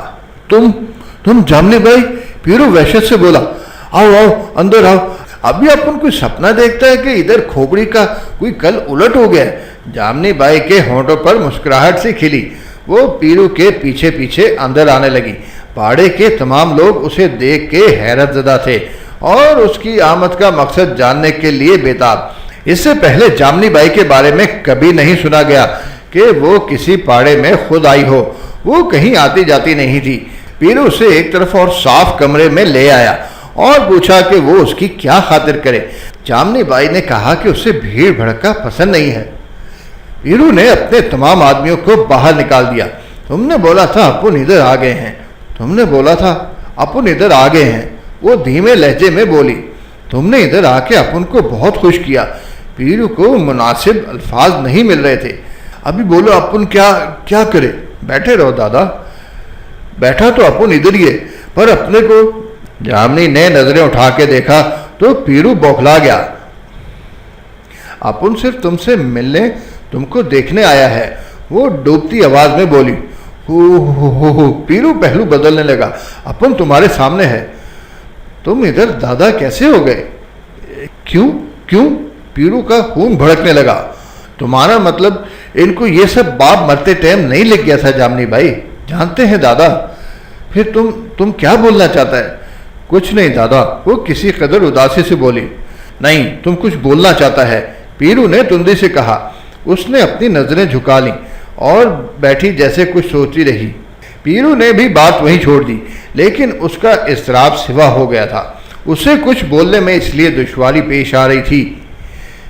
तुम जामनी बाई? पीरू वहशत से बोला। आओ आओ अंदर आओ, अभी अपन कोई सपना देखता है कि इधर खोपड़ी का कोई कल उलट हो गया। जामनी बाई के होंठों पर मुस्कुराहट से खिली। वो पीरू के पीछे पीछे अंदर आने लगी। पाड़े के तमाम लोग उसे देख के हैरतज़दा थे और उसकी आमद का मकसद जानने के लिए बेताब। इससे पहले जामनी बाई के बारे में कभी नहीं सुना गया कि वो किसी पाड़े में खुद आई हो। वो कहीं आती जाती नहीं थी। पीरू उसे एक तरफ और साफ कमरे में ले आया और पूछा कि वो उसकी क्या खातिर करे। जामनी बाई ने कहा कि उसे भीड़ भड़का पसंद नहीं है। पीरू ने अपने तमाम आदमियों को बाहर निकाल दिया। तुमने बोला था अपन इधर आ गए हैं, तुमने बोला था अपन इधर आ गए हैं, वो धीमे लहजे में बोली। तुमने इधर आके अपन को बहुत खुश किया। पीरू को मुनासिब अल्फाज नहीं मिल रहे थे। अभी बोलो अपन क्या क्या करे। बैठे रहो दादा। बैठा तो अपन इधर ही है, पर अपने को। जामनी ने नजरें उठा के देखा तो पीरू बौखला गया। अपन सिर्फ तुमसे मिलने, तुमको देखने आया है, वो डूबती आवाज में बोली। हो। पीरू पहलू बदलने लगा। अपन तुम्हारे सामने है। तुम इधर दादा कैसे हो गए? क्यों क्यों? पीरू का खून भड़कने लगा। तुम्हारा मतलब इनको ये सब बाप मरते टाइम नहीं लिख गया था जामनी बाई? जानते हैं दादा। फिर तुम क्या बोलना चाहता है? कुछ नहीं दादा, वो किसी कदर उदासी से बोली। नहीं, तुम कुछ बोलना चाहता है, पीरू ने तुंदी से कहा। उसने अपनी नजरें झुका ली और बैठी जैसे कुछ सोचती रही। पीरू ने भी बात वहीं छोड़ दी, लेकिन उसका इस्तराब सिवा हो गया था। उसे कुछ बोलने में इसलिए दुश्वारी पेश आ रही थी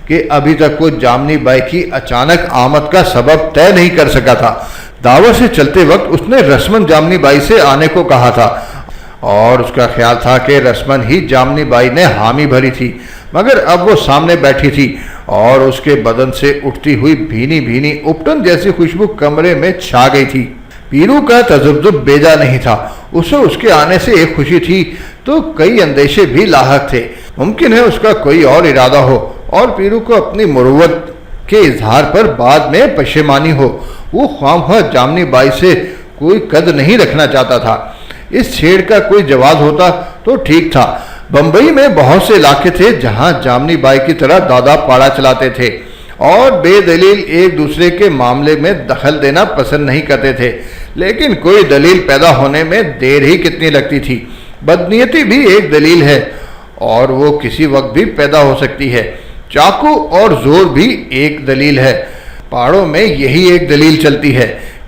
कि अभी तक वो जामनी बाई की अचानक आमद का सबब तय नहीं कर सका था। दावत से चलते वक्त उसने रस्मन जामनी बाई से आने को कहा था और उसका ख्याल था कि रस्मन ही जामनी बाई ने हामी भरी थी, मगर अब वो सामने बैठी थी और उसके बदन से उठती हुई भीनी भीनी उपटन जैसी खुशबू कमरे में छा गई थी। पीरू का तजुब्जुब बेजा नहीं था। उसे उसके आने से एक खुशी थी तो कई अंदेशे भी लाहक थे। मुमकिन है उसका कोई और इरादा हो और पीरू को अपनी मुरुवत के इजहार पर बाद में पशेमानी हो। वो ख्वामख्वाह जामनी बाई से कोई कद नहीं रखना चाहता था। इस छेड़ का कोई जवाब होता तो ठीक था। बंबई में बहुत से इलाके थे जहां जामनी बाई की तरह दादा पाड़ा चलाते थे और बेदलील एक दूसरे के मामले में दखल देना पसंद नहीं करते थे, लेकिन कोई दलील पैदा होने में देर ही कितनी लगती थी। बदनीयती भी एक दलील है और वो किसी वक्त भी पैदा हो सकती है। चाकू और जोर भी एक दलील है। पहाड़ों में यही एक दलील चलती है।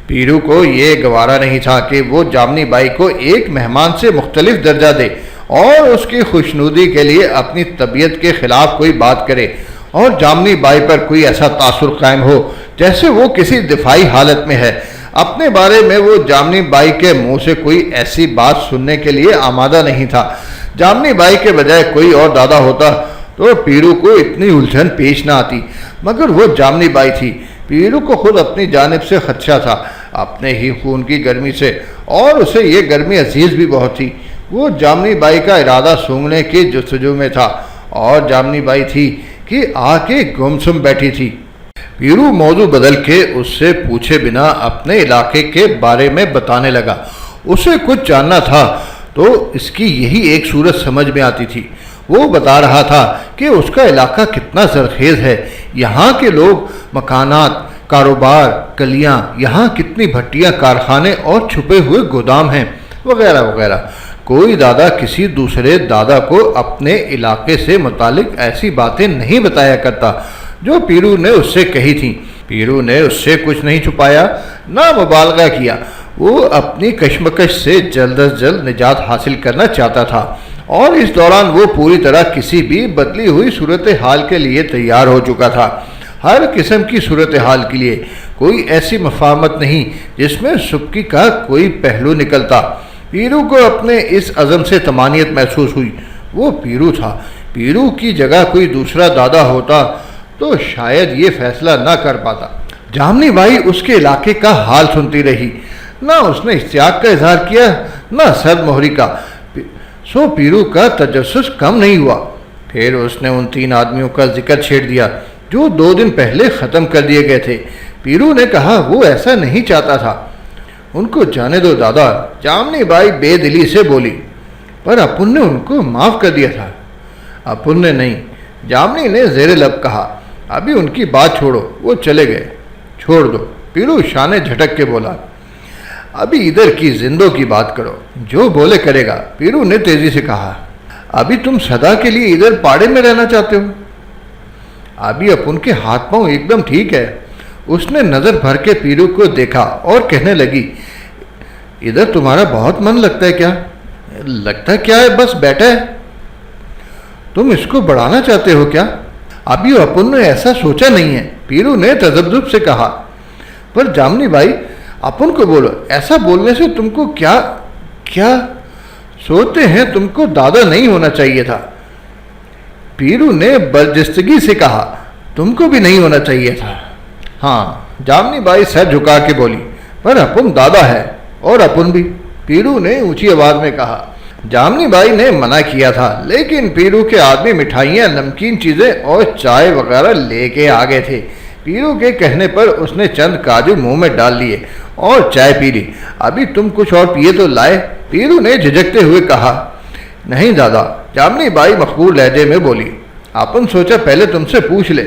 पीरू को ये गवारा नहीं था कि वो जामनी बाई को एक मेहमान से मुख्तलिफ दर्जा दे और उसकी खुशनुदी के लिए अपनी तबीयत के खिलाफ कोई बात करे और जामनी बाई पर कोई ऐसा तासुर कायम हो जैसे वो किसी दिफाई हालत में है। अपने बारे में वो जामनी बाई के मुंह से कोई ऐसी बात सुनने के लिए आमादा नहीं था। जामनी बाई के बजाय कोई और दादा होता तो पीरू को इतनी उलझन पेश ना आती, मगर वो जामनी बाई थी। पीरू को खुद अपनी जानिब से खदशा था, अपने ही खून की गर्मी से, और उसे ये गर्मी अजीज भी बहुत थी। वो जामनी बाई का इरादा सूंघने की जुस्तजू में था और जामनी बाई थी कि आके गुमसुम बैठी थी। पीरू मौजू बदल के उससे पूछे बिना अपने इलाके के बारे में बताने लगा। उसे कुछ जानना था तो इसकी यही एक सूरत समझ में आती थी। वो बता रहा था कि उसका इलाका कितना जरखेज है, यहाँ के लोग, मकानात, कारोबार, गलियाँ, यहाँ कितनी भट्टियाँ, कारखाने और छुपे हुए गोदाम हैं, वगैरह वगैरह। कोई दादा किसी दूसरे दादा को अपने इलाके से मुतालिक ऐसी बातें नहीं बताया करता जो पीरू ने उससे कही थी। पीरू ने उससे कुछ नहीं छुपाया, ना मुबालगा किया। वो अपनी कश्मकश से जल्द अज जल्द निजात हासिल करना चाहता था और इस दौरान वो पूरी तरह किसी भी बदली हुई सूरत हाल के लिए तैयार हो चुका था। हर किस्म की सूरत हाल के लिए, कोई ऐसी मफाहमत नहीं जिसमें सुबकी का कोई पहलू निकलता। पीरू को अपने इस अज़म से तमानियत महसूस हुई। वो पीरू था। पीरू की जगह कोई दूसरा दादा होता तो शायद ये फैसला ना कर पाता। जामनी बाई उसके इलाके का हाल सुनती रही। ना उसने इश्तियाक का इजहार किया, ना सद मोहरी का। सो पीरू का तजस्सुस कम नहीं हुआ। फिर उसने उन 3 आदमियों का जिक्र छेड़ दिया जो 2 दिन पहले ख़त्म कर दिए गए थे। पीरू ने कहा वो ऐसा नहीं चाहता था। उनको जाने दो दादा, जामनी बाई बेदिली से बोली। पर अपन ने उनको माफ़ कर दिया था। अपुन ने नहीं, जामनी ने ज़ेरे लब कहा। अभी उनकी बात छोड़ो, वो चले गए। छोड़ दो, पीरू शाने झटक के बोला। अभी इधर की जिंदों की बात करो, जो बोले करेगा, पीरू ने तेजी से कहा। अभी तुम सदा के लिए इधर पाड़े में रहना चाहते हो? अभी अपुन के हाथ पांव एकदम ठीक है। उसने नजर भर के पीरू को देखा और कहने लगी, इधर तुम्हारा बहुत मन लगता है क्या? लगता क्या है, बस बैठा है। तुम इसको बढ़ाना चाहते हो क्या? अभी अपुन ने ऐसा सोचा नहीं है, पीरू ने तजब्जुब से कहा। पर जामनी भाई, अपुन को बोलो, ऐसा बोलने से तुमको क्या क्या सोचते हैं? तुमको दादा नहीं होना चाहिए था। पीरू ने बर्जस्तगी से कहा, तुमको भी नहीं होना चाहिए था। हाँ, जामनी बाई सर झुका के बोली, पर अपुन दादा है और अपुन भी, पीरू ने ऊंची आवाज में कहा। जामनी बाई ने मना किया था, लेकिन पीरू के आदमी मिठाइयाँ, नमकीन चीज़ें और चाय वगैरह लेके आ गए थे। पीरू के कहने पर उसने चंद काजू मुंह में डाल लिए और चाय पी ली। अभी तुम कुछ और पिए तो लाए, पीरू ने झिझकते हुए कहा। नहीं दादा, जामनी बाई मकबूल लहजे में बोली। अपन सोचा पहले तुमसे पूछ ले।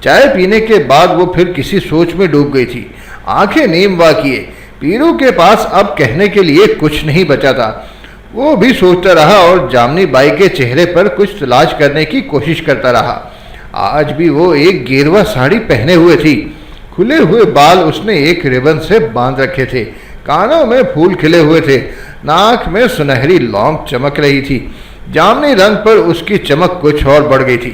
चाय पीने के बाद वो फिर किसी सोच में डूब गई थी। आंखें नीम वा किए। पीरू के पास अब कहने के लिए कुछ नहीं बचा था। वो भी सोचता रहा और जामनी बाई के चेहरे पर कुछ तलाश करने की कोशिश करता रहा। आज भी वो एक गेरवा साड़ी पहने हुए थी। खुले हुए बाल उसने एक रिबन से बांध रखे थे। कानों में फूल खिले हुए थे। नाक में सुनहरी लौंग चमक रही थी। जामनी रंग पर उसकी चमक कुछ और बढ़ गई थी।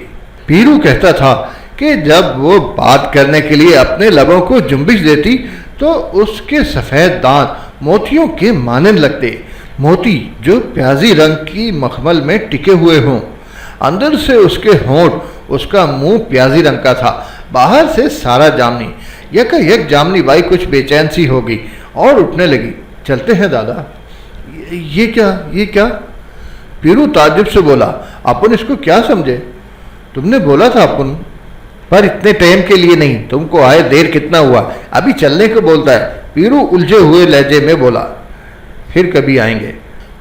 पीरू कहता था कि जब वो बात करने के लिए अपने लबों को जुम्बिश देती तो उसके सफ़ेद दांत मोतियों के मानन लगते, मोती जो प्याजी रंग की मखमल में टिके हुए हों। अंदर से उसके होंठ, उसका मुंह प्याजी रंग का था, बाहर से सारा जामनी। यकायक जामनी बाई कुछ बेचैन सी हो गई और उठने लगी। चलते हैं दादा। ये क्या? पीरू ताज्जुब से बोला। अपन इसको क्या समझे? तुमने बोला था अपन, पर इतने टाइम के लिए नहीं। तुमको आए देर कितना हुआ? अभी चलने को बोलता है, पीरू उलझे हुए लहजे में बोला। फिर कभी आएंगे।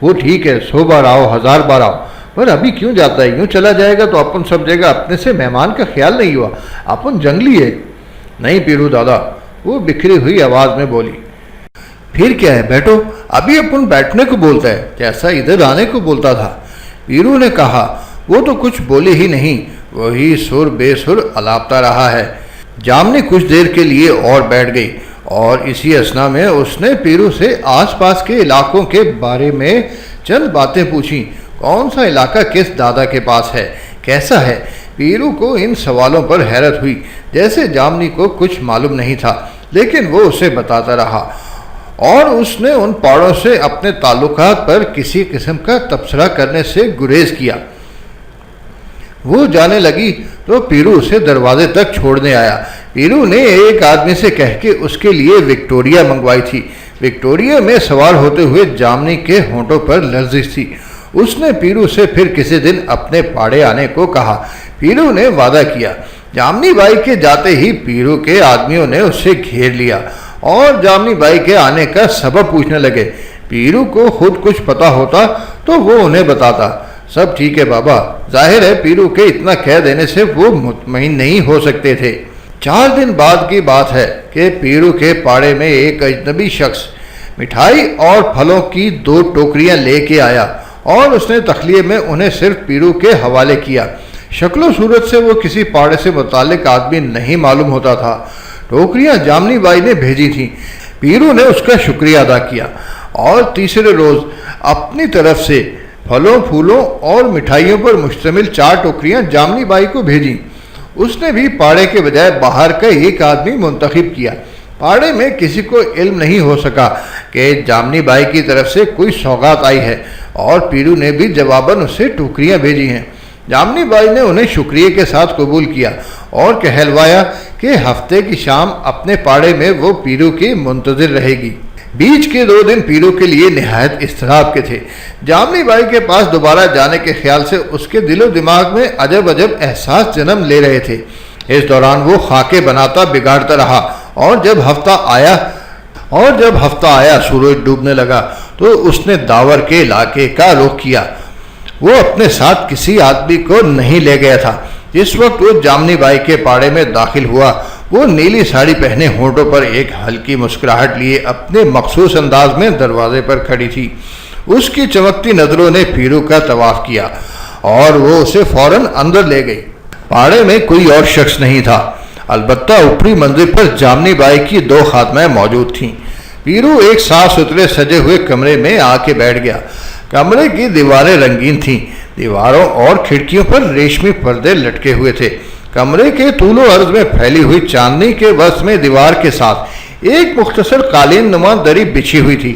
वो ठीक है, 100 बार आओ, 1000 बार आओ, पर अभी क्यों जाता है? यूँ चला जाएगा तो अपन सब जगह अपने से मेहमान का ख्याल नहीं हुआ। अपन जंगली है। नहीं पीरू दादा, वो बिखरी हुई आवाज़ में बोली। फिर क्या है, बैठो। अभी अपन बैठने को बोलता है, जैसा इधर आने को बोलता था। पीरू ने कहा। वो तो कुछ बोले ही नहीं, वही सुर बेसुर अलापता रहा है। जामनी कुछ देर के लिए और बैठ गई और इसी असना में उसने पीरू से आसपास के इलाकों के बारे में चंद बातें पूछी। कौन सा इलाका किस दादा के पास है, कैसा है? पीरू को इन सवालों पर हैरत हुई। जैसे जामनी को कुछ मालूम नहीं था, लेकिन वो उसे बताता रहा और उसने उन पहाड़ों से अपने ताल्लुकात पर किसी किस्म का तबसरा करने से गुरेज किया। वो जाने लगी तो पीरू उसे दरवाजे तक छोड़ने आया। पीरू ने एक आदमी से कह के उसके लिए विक्टोरिया मंगवाई थी। विक्टोरिया में सवार होते हुए जामनी के होंठों पर लर्जिश थी। उसने पीरू से फिर किसी दिन अपने पाड़े आने को कहा। पीरू ने वादा किया। जामनी बाई के जाते ही पीरू के आदमियों ने उसे घेर लिया और जामनी बाई के आने का सबब पूछने लगे। पीरू को खुद कुछ पता होता तो वो उन्हें बताता। सब ठीक है बाबा। जाहिर है पीरू के इतना कह देने से वो मुतमईन नहीं हो सकते थे। 4 दिन बाद की बात है कि पीरू के पाड़े में एक अजनबी शख्स मिठाई और फलों की 2 टोकरियां लेके आया और उसने तखलिए में उन्हें सिर्फ पीरू के हवाले किया। शक्लो सूरत से वो किसी पाड़े से मुतालिक आदमी नहीं मालूम होता था। टोकरियां जामनी बाई ने भेजी थी। पीरू ने उसका शुक्रिया अदा किया और तीसरे रोज़ अपनी तरफ से फलों, फूलों और मिठाइयों पर मुश्तमिल 4 टोकरियां जामनी बाई को भेजी। उसने भी पाड़े के बजाय बाहर का एक आदमी मुंतखब किया। पाड़े में किसी को इल्म नहीं हो सका कि जामनी बाई की तरफ से कोई सौगात आई है और पीरू ने भी जवाबन उसे टोकरियां भेजी हैं। जामनी बाई ने उन्हें शुक्रिया के साथ कबूल किया और कहलवाया कि हफ्ते की शाम अपने पाड़े में वो पीरू की मुंतजिर रहेगी। बीच के 2 दिन पीरू के लिए निहायत इस्तराब के थे। जामनी बाई के पास दोबारा जाने के ख्याल से उसके दिलो दिमाग में अजब अजब एहसास जन्म ले रहे थे। इस दौरान वो खाके बनाता बिगाड़ता रहा और जब हफ्ता आया सूरज डूबने लगा तो उसने दावर के इलाके का रुख किया वो अपने साथ किसी आदमी को नहीं ले गया था। जिस वक्त वो जामनी बाई के पाड़े में दाखिल हुआ, वो नीली साड़ी पहने होंठों पर एक हल्की मुस्कुराहट लिए अपने मखसूस अंदाज में दरवाजे पर खड़ी थी। उसकी चमकती नजरों ने पीरू का तवाफ किया और वो उसे फौरन अंदर ले गई। पाड़े में कोई और शख्स नहीं था, अलबत्ता ऊपरी मंजिल पर जामनी बाई की 2 खादमें मौजूद थीं। पीरू एक साफ सुथरे सजे हुए कमरे में आके बैठ गया। कमरे की दीवारें रंगीन थीं। दीवारों और खिड़कियों पर रेशमी पर्दे लटके हुए थे। कमरे के तूलो अर्ज में फैली हुई चांदनी के वस्त्र में दीवार के साथ एक मुख्तसर कालीन नुमा दरी बिछी हुई थी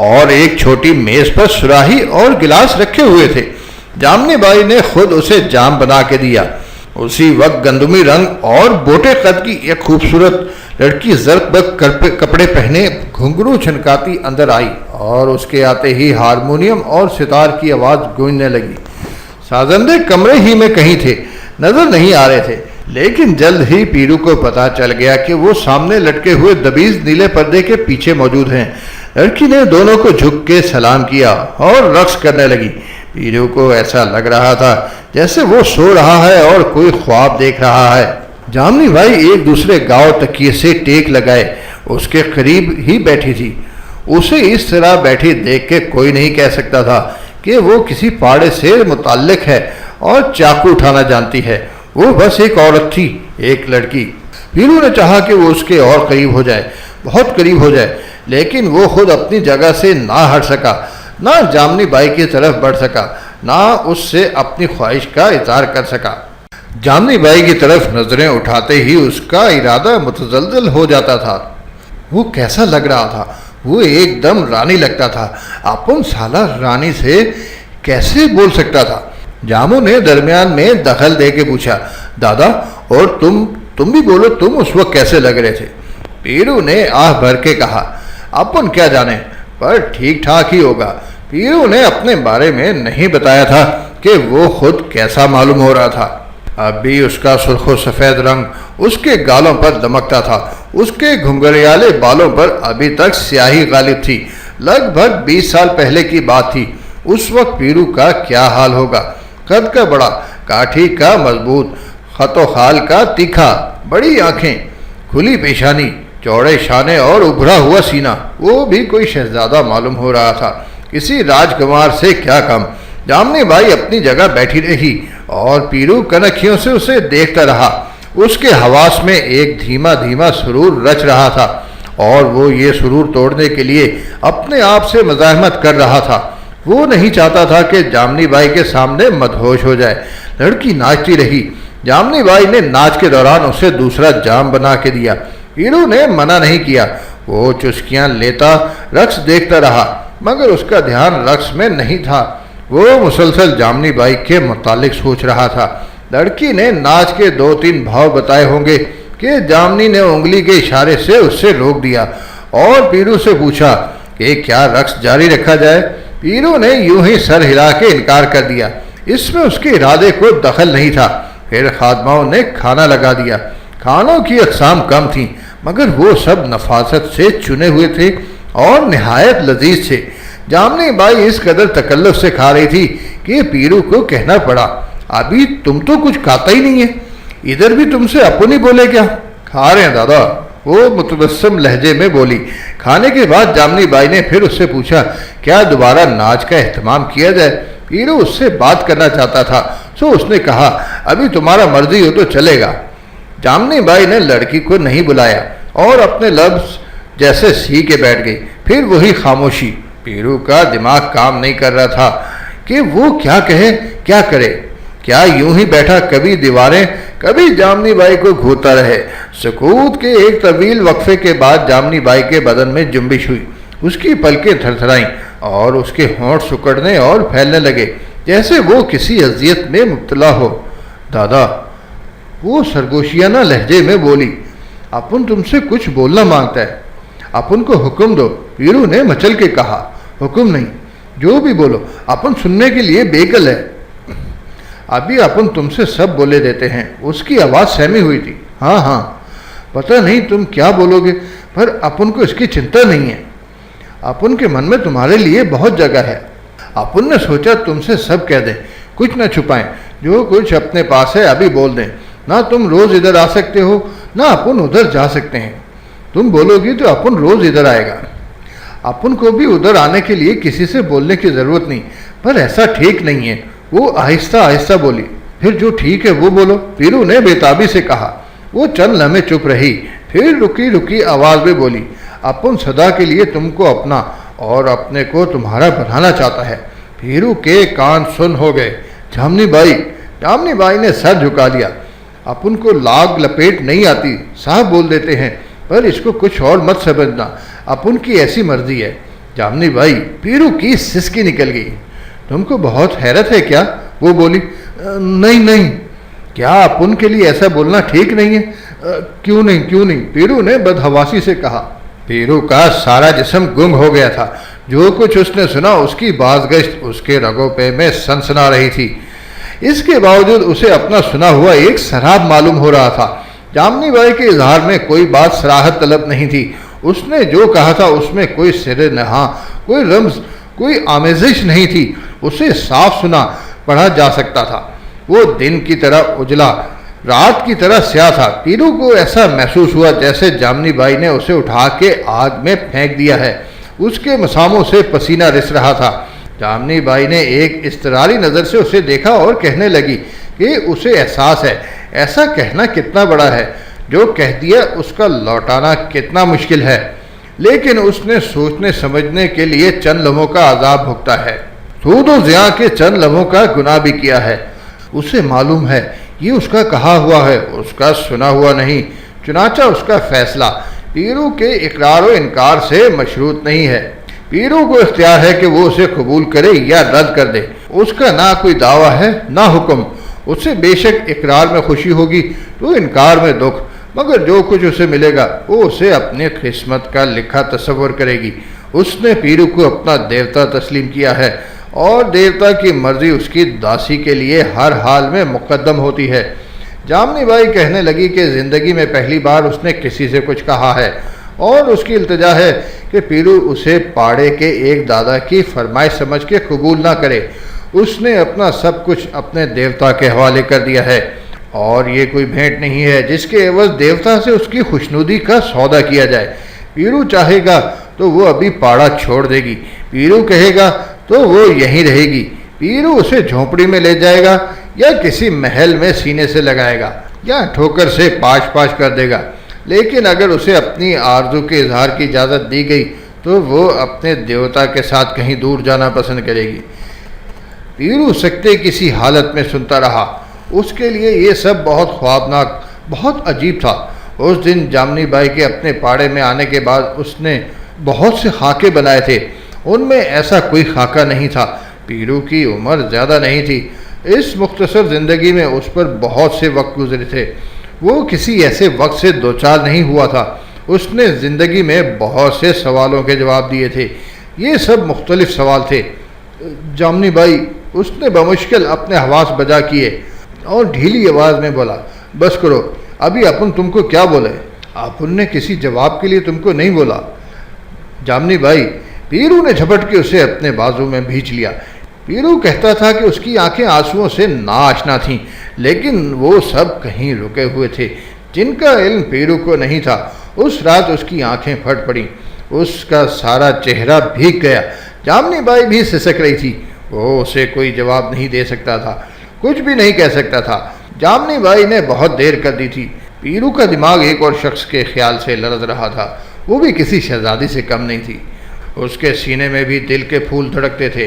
और एक छोटी मेज पर सुराही और गिलास रखे हुए थे। जामनी बाई ने खुद उसे जाम बना के दिया। उसी वक्त गंदुमी रंग और बोटे कद की एक खूबसूरत लड़की जरक कपड़े पहने घुंघरू छनकाती अंदर आई और उसके आते ही हारमोनियम और सितार की आवाज गूंजने लगी। साजंदे कमरे ही में कहीं थे, नजर नहीं आ रहे थे, लेकिन जल्द ही पीरू को पता चल गया कि वो सामने लटके हुए दबीज नीले पर्दे के पीछे मौजूद हैं। लड़की ने दोनों को झुक के सलाम किया और रक्स करने लगी। पीरू को ऐसा लग रहा था जैसे वो सो रहा है और कोई ख्वाब देख रहा है। जामनी बाई एक दूसरे गांव तकिए से टेक लगाए उसके करीब ही बैठी थी। उसे इस तरह बैठी देख के कोई नहीं कह सकता था कि वो किसी पाड़े से मुताल्लिक है और चाकू उठाना जानती है। वो बस एक औरत थी, एक लड़की। पीरू ने चाहा कि वो उसके और करीब हो जाए, बहुत करीब हो जाए, लेकिन वो खुद अपनी जगह से ना हट सका, ना जामनी बाई की तरफ बढ़ सका, ना उससे अपनी ख्वाहिश का इज़हार कर सका। जामनी बाई की तरफ नजरें उठाते ही उसका इरादा मुतजलजल हो जाता था। वो कैसा लग रहा था? वो एकदम रानी लगता था। अपन साला रानी से कैसे बोल सकता था? जामू ने दरमियान में दखल दे के पूछा, दादा और तुम भी बोलो, तुम उस वक्त कैसे लग रहे थे? पीरू ने आह भर के कहा, अपन क्या जाने, पर ठीक ठाक ही होगा। पीरू ने अपने बारे में नहीं बताया था कि वो खुद कैसा मालूम हो रहा था। अब भी उसका सुर्खो सफ़ेद रंग उसके गालों पर दमकता था। उसके घुंघरियाले बालों पर अभी तक स्याही गालिब थी। लगभग 20 साल पहले की बात थी। उस वक्त पीरू का क्या हाल होगा? कद का बड़ा, काठी का मजबूत, खतो खाल का तीखा, बड़ी आंखें, खुली पेशानी, चौड़े शाने और उभरा हुआ सीना। वो भी कोई शहजादा मालूम हो रहा था, किसी राजकुमार से क्या कम। जामनी बाई अपनी जगह बैठी रही और पीरू कनखियों से उसे देखता रहा। उसके हवास में एक धीमा धीमा सुरूर रच रहा था और वो ये सुरूर तोड़ने के लिए अपने आप से मज़ाहमत कर रहा था। वो नहीं चाहता था कि जामनी बाई के सामने मदहोश हो जाए। लड़की नाचती रही। जामनी बाई ने नाच के दौरान उसे दूसरा जाम बना के दिया। पीरू ने मना नहीं किया। वो चुस्कियां लेता रक्स देखता रहा, मगर उसका ध्यान रक्स में नहीं था। वो मुसलसल जामनी बाई के मुतालिक सोच रहा था। लड़की ने नाच के 2-3 भाव बताए होंगे कि जामनी ने उंगली के इशारे से उससे रोक दिया और पीरू से पूछा कि क्या रक्स जारी रखा जाए। पीरू ने यूं ही सर हिला के इनकार कर दिया। इसमें उसके इरादे को दखल नहीं था। फिर खादमाओं ने खाना लगा दिया। खानों की अक़साम कम थीं, मगर वो सब नफासत से चुने हुए थे और निहायत लजीज थे। जामनी बाई इस कदर तकल्लुफ से खा रही थी कि पीरू को कहना पड़ा, अभी तुम तो कुछ खाता ही नहीं है, इधर भी तुमसे अपन ही बोले क्या? खा रहे हैं दादा, वो मुतबस्सम लहजे में बोली। खाने के बाद जामनी बाई ने फिर उससे पूछा, क्या दोबारा नाच का एहतमाम किया जाए? पीरू उससे बात करना चाहता था, सो उसने कहा, अभी तुम्हारा मर्जी हो तो चलेगा। जामनी बाई ने लड़की को नहीं बुलाया और अपने लफ्ज जैसे सी के बैठ गई। फिर वही खामोशी। पीरू का दिमाग काम नहीं कर रहा था कि वो क्या कहे, क्या करे। क्या यूं ही बैठा कभी दीवारें कभी जामनी बाई को घूरता रहे। सुकूत के एक तवील वक्फे के बाद जामनी बाई के बदन में जुम्बिश हुई। उसकी पलकें थरथराईं और उसके होंठ सुकड़ने और फैलने लगे जैसे वो किसी अजियत में मुब्तला हो। दादा, वो सरगोशियाना लहजे में बोली, अपन तुमसे कुछ बोलना मांगता है, अपन को हुक्म दो। पीरू ने मचल के कहा, हुक्म नहीं, जो भी बोलो, अपन सुनने के लिए बेकल है। अभी अपन तुमसे सब बोले देते हैं। उसकी आवाज़ सहमी हुई थी। हाँ हाँ, पता नहीं तुम क्या बोलोगे, पर अपन को इसकी चिंता नहीं है। अपन के मन में तुम्हारे लिए बहुत जगह है। अपुन ने सोचा तुमसे सब कह दें, कुछ न छुपाएं, जो कुछ अपने पास है अभी बोल दें। ना तुम रोज इधर आ सकते हो, ना अपुन उधर जा सकते हैं। तुम बोलोगी तो अपुन रोज इधर आएगा। अपुन को भी उधर आने के लिए किसी से बोलने की जरूरत नहीं, पर ऐसा ठीक नहीं है। वो आहिस्ता आहिस्ता बोली। फिर जो ठीक है वो बोलो, पीरू ने बेताबी से कहा। वो चंद लम्हे चुप रही, फिर रुकी रुकी आवाज में बोली, अपुन सदा के लिए तुमको अपना और अपने को तुम्हारा बनाना चाहता है। पीरू के कान सुन हो गए। जामनी बाई ने सर झुका लिया। अपुन को लाग लपेट नहीं आती, साहब बोल देते हैं, पर इसको कुछ और मत समझना, अपुन की ऐसी मर्जी है। जामनी बाई, पीरू की सिसकी निकल गई। तुमको बहुत हैरत है क्या? वो बोली। नहीं। क्या अपुन के लिए ऐसा बोलना ठीक नहीं है? क्यों नहीं, पीरू ने बदहवासी से कहा। पीरू का सारा जिस्म गुम हो गया था। जो कुछ उसने सुना उसकी बाज़गश्त उसके रगों पे में सनसना रही थी। इसके बावजूद उसे अपना सुना हुआ एक शराब मालूम हो रहा था। जामनी बाई के इजहार में कोई बात सराहत तलब नहीं थी। उसने जो कहा था उसमें कोई सिर नहा, कोई रम्ज, कोई आमेजिश नहीं थी। उसे साफ सुना पढ़ा जा सकता था। वो दिन की तरह उजला, रात की तरह स्याह था। पीरू को ऐसा महसूस हुआ जैसे जामनी बाई ने उसे उठा के आग में फेंक दिया है। उसके मसामों से पसीना रिस रहा था। जामनी बाई ने एक इस्तरारी नज़र से उसे देखा और कहने लगी कि उसे एहसास है। ऐसा कहना कितना बड़ा है, जो कह दिया उसका लौटाना कितना मुश्किल है। लेकिन उसने सोचने समझने के लिए चंद लम्हों का अजाब भुगता है। सूद और ज़िया के चंद लम्हों का गुनाह भी किया है। उसे मालूम है ये उसका कहा हुआ है, उसका सुना हुआ नहीं। चुनाचा उसका फैसला पीरू के इकरार और इनकार से मशरूत नहीं है। पीरू को इख्तियार है कि वो उसे कबूल करे या रद्द कर दे। उसका ना कोई दावा है ना हुक्म। उससे बेशक इकरार में खुशी होगी तो इनकार में दुख, मगर जो कुछ उसे मिलेगा वो उसे अपने किस्मत का लिखा तस्वर करेगी। उसने पीरू को अपना देवता तस्लीम किया है और देवता की मर्जी उसकी दासी के लिए हर हाल में मुकद्दम होती है। जामनी बाई कहने लगी कि ज़िंदगी में पहली बार उसने किसी से कुछ कहा है और उसकी इल्तिजा है कि पीरू उसे पाड़े के एक दादा की फरमाइश समझ के कबूल ना करे। उसने अपना सब कुछ अपने देवता के हवाले कर दिया है और ये कोई भेंट नहीं है जिसके एवज देवता से उसकी खुशनुदी का सौदा किया जाए। पीरू चाहेगा तो वो अभी पाड़ा छोड़ देगी, पीरू कहेगा तो वो यहीं रहेगी। पीरू उसे झोंपड़ी में ले जाएगा या किसी महल में सीने से लगाएगा या ठोकर से पाश पाश कर देगा। लेकिन अगर उसे अपनी आरजू के इजहार की इजाज़त दी गई तो वो अपने देवता के साथ कहीं दूर जाना पसंद करेगी। पीरू सकते किसी हालत में सुनता रहा। उसके लिए ये सब बहुत ख्वाबनाक, बहुत अजीब था। उस दिन जामनी बाई के अपने पाड़े में आने के बाद उसने बहुत से खाके बनाए थे। उनमें ऐसा कोई खाका नहीं था। पीरू की उम्र ज़्यादा नहीं थी। इस मुख्तसर ज़िंदगी में उस पर बहुत से वक्त गुजरे थे। वो किसी ऐसे वक्त से दो चार नहीं हुआ था। उसने ज़िंदगी में बहुत से सवालों के जवाब दिए थे। ये सब मुख्तलिफ सवाल थे। जामनी बाई, उसने बमुश्किल अपने हवास बजा किए और ढीली आवाज़ में बोला, बस करो, अभी अपुन तुमको क्या बोले? अपुन ने किसी जवाब के लिए तुमको नहीं बोला। जामनी बाई, पीरू ने झपट के उसे अपने बाजू में भींच लिया। पीरू कहता था कि उसकी आंखें आंसुओं से नाआशना थीं, लेकिन वो सब कहीं रुके हुए थे जिनका इल्म पीरू को नहीं था। उस रात उसकी आंखें फट पड़ी, उसका सारा चेहरा भीग गया। जामनी बाई भी सिसक रही थी। वो उसे कोई जवाब नहीं दे सकता था, कुछ भी नहीं कह सकता था। जामनी बाई ने बहुत देर कर दी थी। पीरू का दिमाग एक और शख्स के ख्याल से लरज रहा था। वो भी किसी शहजादी से कम नहीं थी। उसके सीने में भी दिल के फूल धड़कते थे।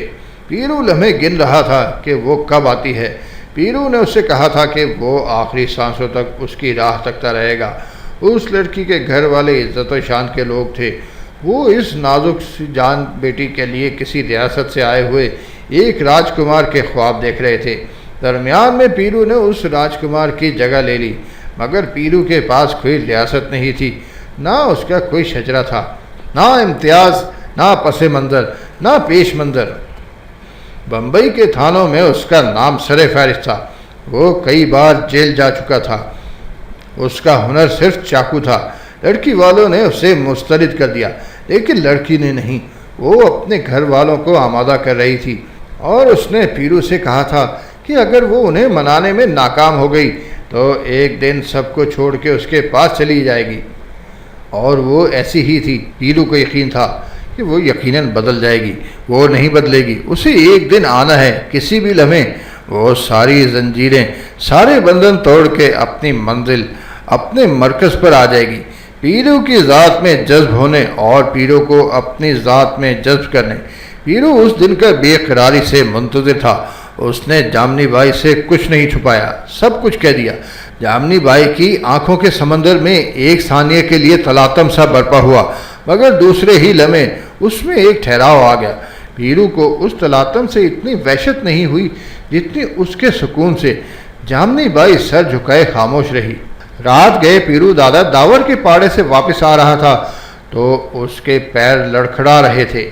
पीरू लम्हे गिन रहा था कि वो कब आती है। पीरू ने उससे कहा था कि वो आखिरी सांसों तक उसकी राह तकता रहेगा। उस लड़की के घर वाले इज्जत और शान के लोग थे। वो इस नाजुक सी जान बेटी के लिए किसी रियासत से आए हुए एक राजकुमार के ख्वाब देख रहे थे। दरमियान में पीरू ने उस राजकुमार की जगह ले ली, मगर पीरू के पास कोई रियासत नहीं थी, ना उसका कोई शजरा था, ना इम्तियाज़, ना पस मंज़र, ना पेश मंज़र। बम्बई के थानों में उसका नाम सरे फहरिस्त था। वो कई बार जेल जा चुका था। उसका हुनर सिर्फ चाकू था। लड़की वालों ने उसे मुस्तरद कर दिया, लेकिन लड़की ने नहीं। वो अपने घर वालों को आमादा कर रही थी। और उसने पीरू से कहा था कि अगर वो उन्हें मनाने में नाकाम हो गई तो एक दिन सबको छोड़ के उसके पास चली जाएगी। और वो ऐसी ही थी। पीरू को यकीन था कि वो यकीनन बदल जाएगी, वो नहीं बदलेगी। उसे एक दिन आना है, किसी भी लम्हे वो सारी जंजीरें, सारे बंधन तोड़ के अपनी मंजिल, अपने मरकज़ पर आ जाएगी। पीरू की ज़ात में जज्ब होने और पीरू को अपनी ज़ात में जज्ब करने। पीरू उस दिन का बेकरारी से मुंतज़िर था। उसने जामनी बाई से कुछ नहीं छुपाया, सब कुछ कह दिया। जामनी बाई की आंखों के समंदर में एक सानिया के लिए तलातम सा बरपा हुआ, मगर दूसरे ही लम्हे उसमें एक ठहराव आ गया। पीरू को उस तलातम से इतनी वहशत नहीं हुई जितनी उसके सुकून से। जामनी बाई सर झुकाए खामोश रही। रात गए पीरू दादा दावर के पाड़े से वापस आ रहा था तो उसके पैर लड़खड़ा रहे थे,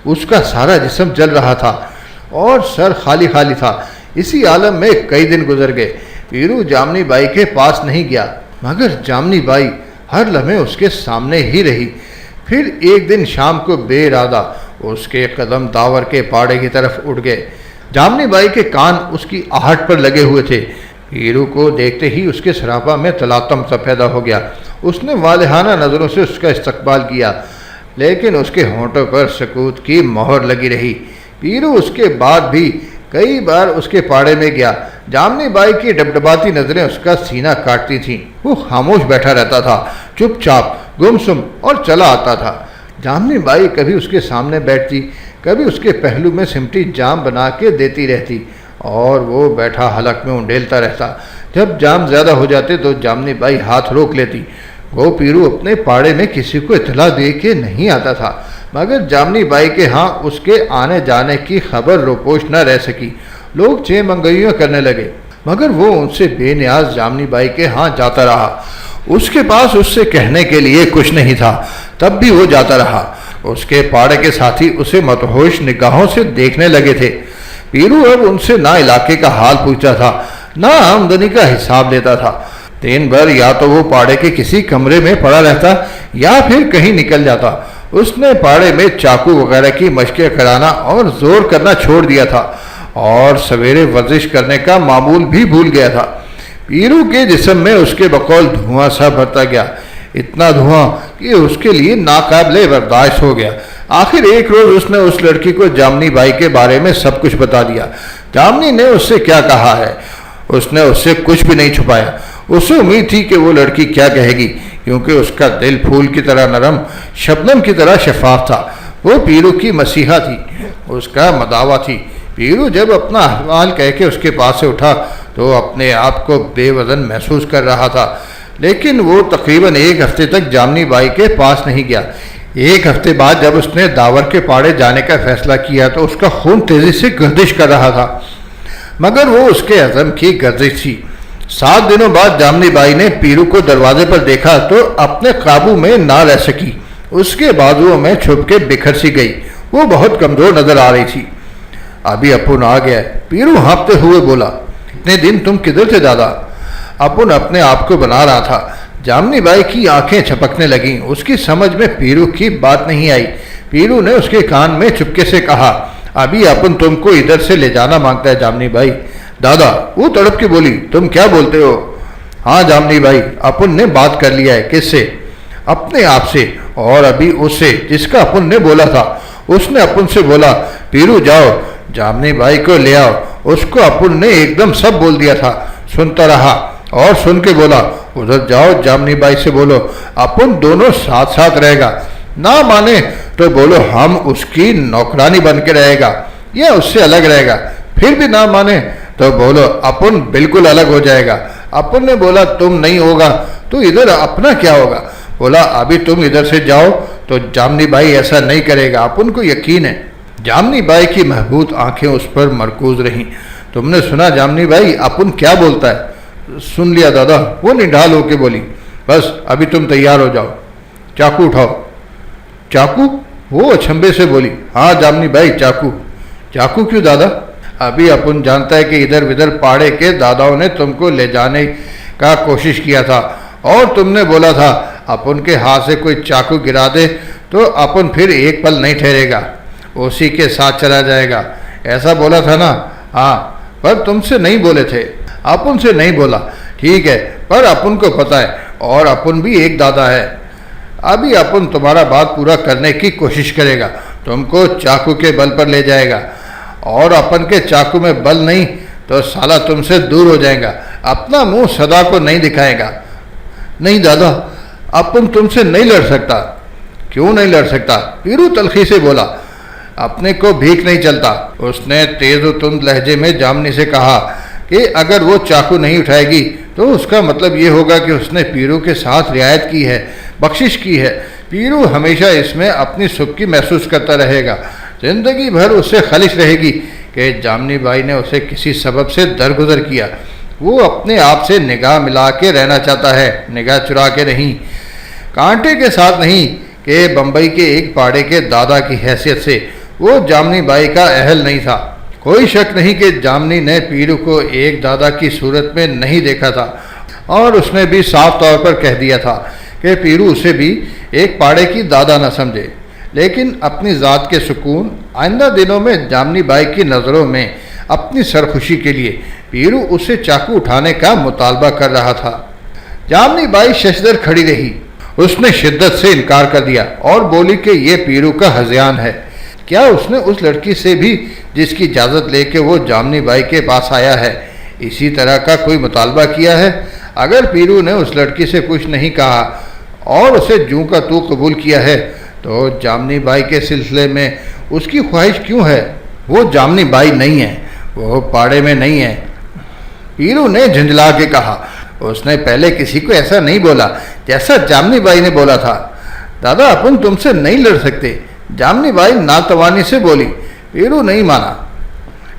उसका सारा जिस्म जल रहा था और सर खाली खाली था। इसी आलम में कई दिन गुजर गए। पीरू जामनी बाई के पास नहीं गया, मगर जामनी बाई हर लम्हे उसके सामने ही रही। फिर एक दिन शाम को बेइरादा उसके कदम दावर के पाड़े की तरफ उठ गए। जामनी बाई के कान उसकी आहट पर लगे हुए थे। पीरू को देखते ही उसके सरापा में तलातम सा पैदा हो गया। उसने वालिहाना नज़रों से उसका इस्तकबाल किया, लेकिन उसके होंठों पर सकूत की मोहर लगी रही। पीरू उसके बाद भी कई बार उसके पाड़े में गया। जामनी बाई की डबडबाती नज़रें उसका सीना काटती थीं। वो खामोश बैठा रहता था, चुपचाप, गुमसुम और चला आता था। जामनी बाई कभी उसके सामने बैठती, कभी उसके पहलू में सिमटी जाम बना के देती रहती और वो बैठा हलक में उंडेलता रहता। जब जाम ज़्यादा हो जाते तो जामनी बाई हाथ रोक लेती। वो पीरू अपने पाड़े में किसी को इतला दे के नहीं आता था, मगर जामनी बाई के यहाँ उसके आने जाने की खबर रोपोश न रह सकी। लोग चे मंगइयाँ करने लगे, मगर वो उनसे बेनियाज जामनी बाई के यहाँ जाता रहा। उसके पास उससे कहने के लिए कुछ नहीं था, तब भी वो जाता रहा। उसके पाड़े के साथी उसे मतहोश निगाहों से देखने लगे थे। पीरू अब उनसे ना इलाके का हाल पूछता था, ना आमदनी का हिसाब लेता था। दिन भर या तो वो पाड़े के किसी कमरे में पड़ा रहता या फिर कहीं निकल जाता। उसने पाड़े में चाकू वगैरह की मशकें कराना और जोर करना छोड़ दिया था और सवेरे वर्जिश करने का मामूल भी भूल गया था। पीरू के जिस्म में उसके बकौल धुआं सा भरता गया, इतना धुआं कि उसके लिए नाकाबिले बर्दाश्त हो गया। आखिर एक रोज उसने उस लड़की को जामनी बाई के बारे में सब कुछ बता दिया। जामनी ने उससे क्या कहा है, उसने उससे कुछ भी नहीं छुपाया। उसे उम्मीद थी कि वो लड़की क्या कहेगी, क्योंकि उसका दिल फूल की तरह नरम, शबनम की तरह शफाफ था। वो पीरू की मसीहा थी, उसका मदावा थी। पीरू जब अपना अहवाल कह के उसके पास से उठा तो अपने आप को बेवजन महसूस कर रहा था, लेकिन वो तकरीबन एक हफ्ते तक जामनी बाई के पास नहीं गया। एक हफ्ते बाद जब उसने दावर के पाड़े जाने का फैसला किया तो उसका खून तेजी से गर्दिश कर रहा था, मगर वो उसके अज़म की गर्दिश थी। 7 दिनों बाद जामनी बाई ने पीरू को दरवाजे पर देखा तो अपने काबू में ना रह सकी। उसके बाजुओं में छुप के बिखर सी गई। वो बहुत कमजोर नजर आ रही थी। अभी अपुन आ गया, पीरू हाँफते हुए बोला। इतने दिन तुम किधर थे दादा? अपुन अपने आप को बना रहा था। जामनी बाई की आंखें छपकने लगीं। उसकी समझ में पीरू की बात नहीं आई। पीरू ने उसके कान में चुपके से कहा, अभी अपन तुमको इधर से ले जाना मांगता है जामनी बाई। दादा, वो तड़प के बोली, तुम क्या बोलते हो? हाँ जामनी बाई, अपन ने बात कर लिया है। किससे? अपने आप से, और अभी उससे जिसका अपन ने बोला था। उसने अपन से बोला, पीरू जाओ जामनी बाई को ले आओ। उसको अपन ने एकदम सब बोल दिया था। सुनता रहा और सुन के बोला, उधर जाओ जामनी बाई से बोलो अपन दोनों साथ साथ रहेगा। ना माने तो बोलो हम उसकी नौकरानी बन के रहेगा या उससे अलग रहेगा। फिर भी ना माने तो बोलो अपन बिल्कुल अलग हो जाएगा। अपन ने बोला तुम नहीं होगा तो इधर अपना क्या होगा? बोला अभी तुम इधर से जाओ तो जामनी बाई ऐसा नहीं करेगा, अपन को यकीन है। जामनी बाई की महबूत आंखें उस पर मरकूज रहीं। तुमने सुना जामनी बाई अपन क्या बोलता है? सुन लिया दादा, वो निढाल होके बोली। बस अभी तुम तैयार हो जाओ, चाकू उठाओ। चाकू? वो अचंभे से बोली। हाँ जामनी बाई, चाकू। चाकू क्यों दादा? अभी अपन जानता है कि इधर विधर पाड़े के दादाओं ने तुमको ले जाने का कोशिश किया था और तुमने बोला था अपन के हाथ से कोई चाकू गिरा दे तो अपन फिर एक पल नहीं ठहरेगा, उसी के साथ चला जाएगा। ऐसा बोला था ना? हाँ, पर तुमसे नहीं बोले थे। अपुन से नहीं बोला। ठीक है, पर अपुन को पता है, और अपुन भी एक दादा है। अभी अपुन तुम्हारा बात पूरा करने की कोशिश करेगा, तुमको चाकू के बल पर ले जाएगा, और अपन के चाकू में बल नहीं तो साला तुमसे दूर हो जाएगा, अपना मुंह सदा को नहीं दिखाएगा। नहीं दादा, अपुन तुमसे नहीं लड़ सकता। क्यों नहीं लड़ सकता? पीरू तलखी से बोला। अपने को भीख नहीं चलता। उसने तेज तुंद लहजे में जामनी से कहा कि अगर वो चाकू नहीं उठाएगी तो उसका मतलब ये होगा कि उसने पीरू के साथ रियायत की है, बख्शिश की है। पीरू हमेशा इसमें अपनी सुबकी महसूस करता रहेगा, जिंदगी भर उससे खलिश रहेगी कि जामनी बाई ने उसे किसी सबब से दरगुजर किया। वो अपने आप से निगाह मिला के रहना चाहता है, निगाह चुरा के नहीं, कांटे के साथ नहीं, कि बम्बई के एक पाड़े के दादा की हैसियत से वो जामनी बाई का अहल नहीं था। कोई शक नहीं कि जामनी ने पीरू को एक दादा की सूरत में नहीं देखा था, और उसने भी साफ तौर पर कह दिया था कि पीरू उसे भी एक पाड़े की दादा न समझे। लेकिन अपनी ज़ात के सुकून, आइंदा दिनों में जामनी बाई की नज़रों में अपनी सरखुशी के लिए पीरू उसे चाकू उठाने का मुतालबा कर रहा था। जामनी बाई शशदर खड़ी रही। उसने शिद्दत से इनकार कर दिया और बोली कि ये पीरू का हज़यान है। क्या उसने उस लड़की से भी, जिसकी इजाज़त लेके वो जामनी बाई के पास आया है, इसी तरह का कोई मुतालबा किया है? अगर पीरू ने उस लड़की से कुछ नहीं कहा और उसे जूं का तू कबूल किया है, तो जामनी बाई के सिलसिले में उसकी ख्वाहिश क्यों है? वो जामनी बाई नहीं है, वो पाड़े में नहीं है। पीरू ने झंझला के कहा। उसने पहले किसी को ऐसा नहीं बोला जैसा जामनी बाई ने बोला था। दादा, अपन तुमसे नहीं लड़ सकते, जामनी बाई नातवानी से बोली। पीरू नहीं माना,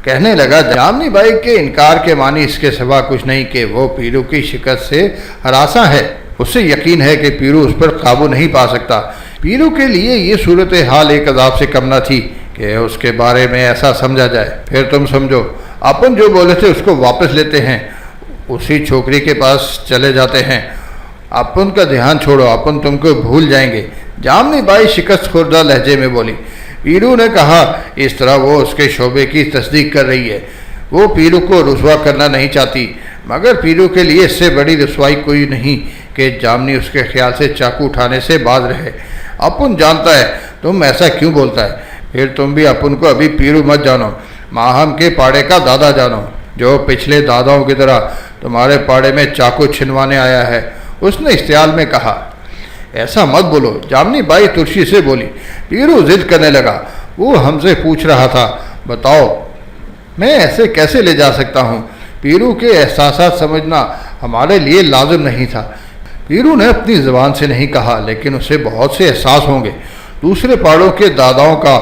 कहने लगा जामनी बाई के इनकार के मानी इसके सिवा कुछ नहीं कि वो पीरू की शिकस्त से हरासा है। उससे यकीन है कि पीरू उस पर काबू नहीं पा सकता। पीरू के लिए ये सूरत हाल एक अजाब से कम न थी कि उसके बारे में ऐसा समझा जाए। फिर तुम समझो, अपन जो बोले थे उसको वापस लेते हैं, उसी छोकरी के पास चले जाते हैं। अपन का ध्यान छोड़ो, अपन तुमको भूल जाएंगे। जामनी बाई शिकस्त खुर्दा लहजे में बोली। पीरू ने कहा, इस तरह वो उसके शोबे की तस्दीक कर रही है। वो पीरू को रुसवा करना नहीं चाहती, मगर पीरू के लिए इससे बड़ी रसवाई कोई नहीं कि जामनी उसके ख्याल से चाकू उठाने से बाज रहे। अपन जानता है तुम ऐसा क्यों बोलता है। फिर तुम भी अपन को अभी पीरू मत जानो, माहम के पाड़े का दादा जानो, जो पिछले दादाओं की तरह तुम्हारे पाड़े में चाकू छिनवाने आया है। उसने इस्तेयाल में कहा। ऐसा मत बोलो, जामनी बाई तुर्शी से बोली। पीरू जिद करने लगा। वो हमसे पूछ रहा था, बताओ मैं ऐसे कैसे ले जा सकता हूँ? पीरू के एहसासात समझना हमारे लिए लाजिम नहीं था। पीरू ने अपनी ज़बान से नहीं कहा, लेकिन उसे बहुत से एहसास होंगे, दूसरे पाड़ों के दादाओं का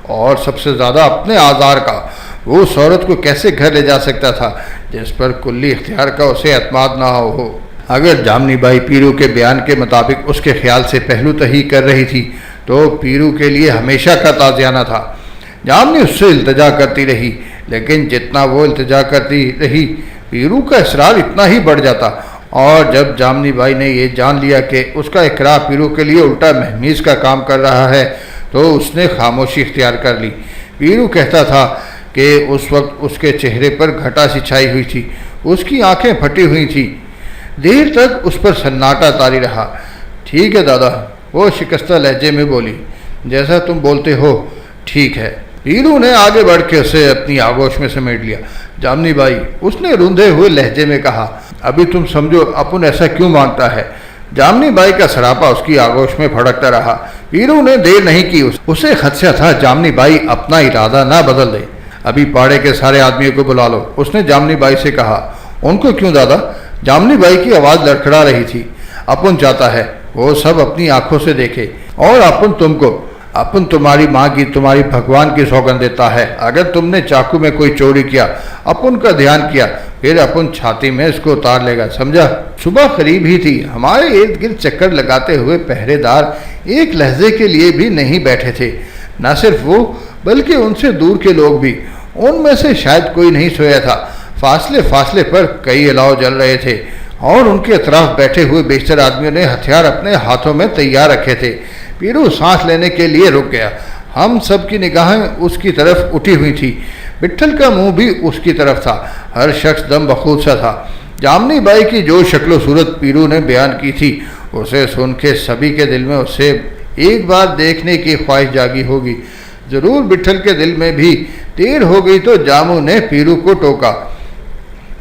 और सबसे ज़्यादा अपने आज़ार का। वो उस औरत को कैसे घर ले जा सकता था जिस पर कुल्ली इख्तियार का उसे एतमाद ना हो। अगर जामनी बाई पीरू के बयान के मुताबिक उसके ख्याल से पहलू तही कर रही थी तो पीरू के लिए हमेशा का ताज़ियाना था। जामनी उससे इल्तिजा करती रही, लेकिन जितना वो इल्तिजा करती रही पीरू का इसरार इतना ही बढ़ जाता। और जब जामनी बाई ने ये जान लिया कि उसका इकरार पीरू के लिए उल्टा महमीज़ का काम कर रहा है तो उसने खामोशी इख्तियार कर ली। पीरू कहता था कि उस वक्त उसके चेहरे पर घटा सी छाई हुई थी, उसकी आंखें फटी हुई थी। देर तक उस पर सन्नाटा तारी रहा। ठीक है दादा, वो शिकस्ता लहजे में बोली, जैसा तुम बोलते हो ठीक है। पीरू ने आगे बढ़ के उसे अपनी आगोश में समेट लिया। जामनी बाई, उसने रूंधे हुए लहजे में कहा, अभी तुम समझो अपन ऐसा क्यों मांगता है। जामनी बाई का सरापा उसकी आगोश में फड़कता रहा। पीरू ने देर नहीं की, उसे खदशा था जामनी बाई अपना इरादा ना बदल दे। अभी पाड़े के सारे आदमियों को बुला लो, उसने जामनी बाई से कहा। उनको क्यों दादा? जामनी बाई की आवाज़ लड़खड़ा रही थी। अपन चाहता है वो सब अपनी आंखों से देखे, और अपन तुमको, अपन तुम्हारी माँ की, तुम्हारी भगवान की सौगंध देता है, अगर तुमने चाकू में कोई चोरी किया, अपन का ध्यान किया, फिर अपन छाती में इसको उतार लेगा, समझा। सुबह करीब ही थी। हमारे इर्द गिर्द चक्कर लगाते हुए पहरेदार एक लहजे के लिए भी नहीं बैठे थे। न सिर्फ वो, बल्कि उनसे दूर के लोग भी। उनमें से शायद कोई नहीं सोया था। फासले फासले पर कई अलाव जल रहे थे और उनके अतराफ बैठे हुए बेशतर आदमियों ने हथियार अपने हाथों में तैयार रखे थे। पीरू सांस लेने के लिए रुक गया। हम सब की निगाहें उसकी तरफ उठी हुई थी। विट्ठल का मुंह भी उसकी तरफ था। हर शख्स दम बखूद सा था। जामनी बाई की जो शक्ल सूरत पीरू ने बयान की थी, उसे सुन के सभी के दिल में उसे एक बार देखने की ख्वाहिश जागी होगी। जरूर विट्ठल के दिल में भी देर हो गई तो जामू ने पीरू को टोका।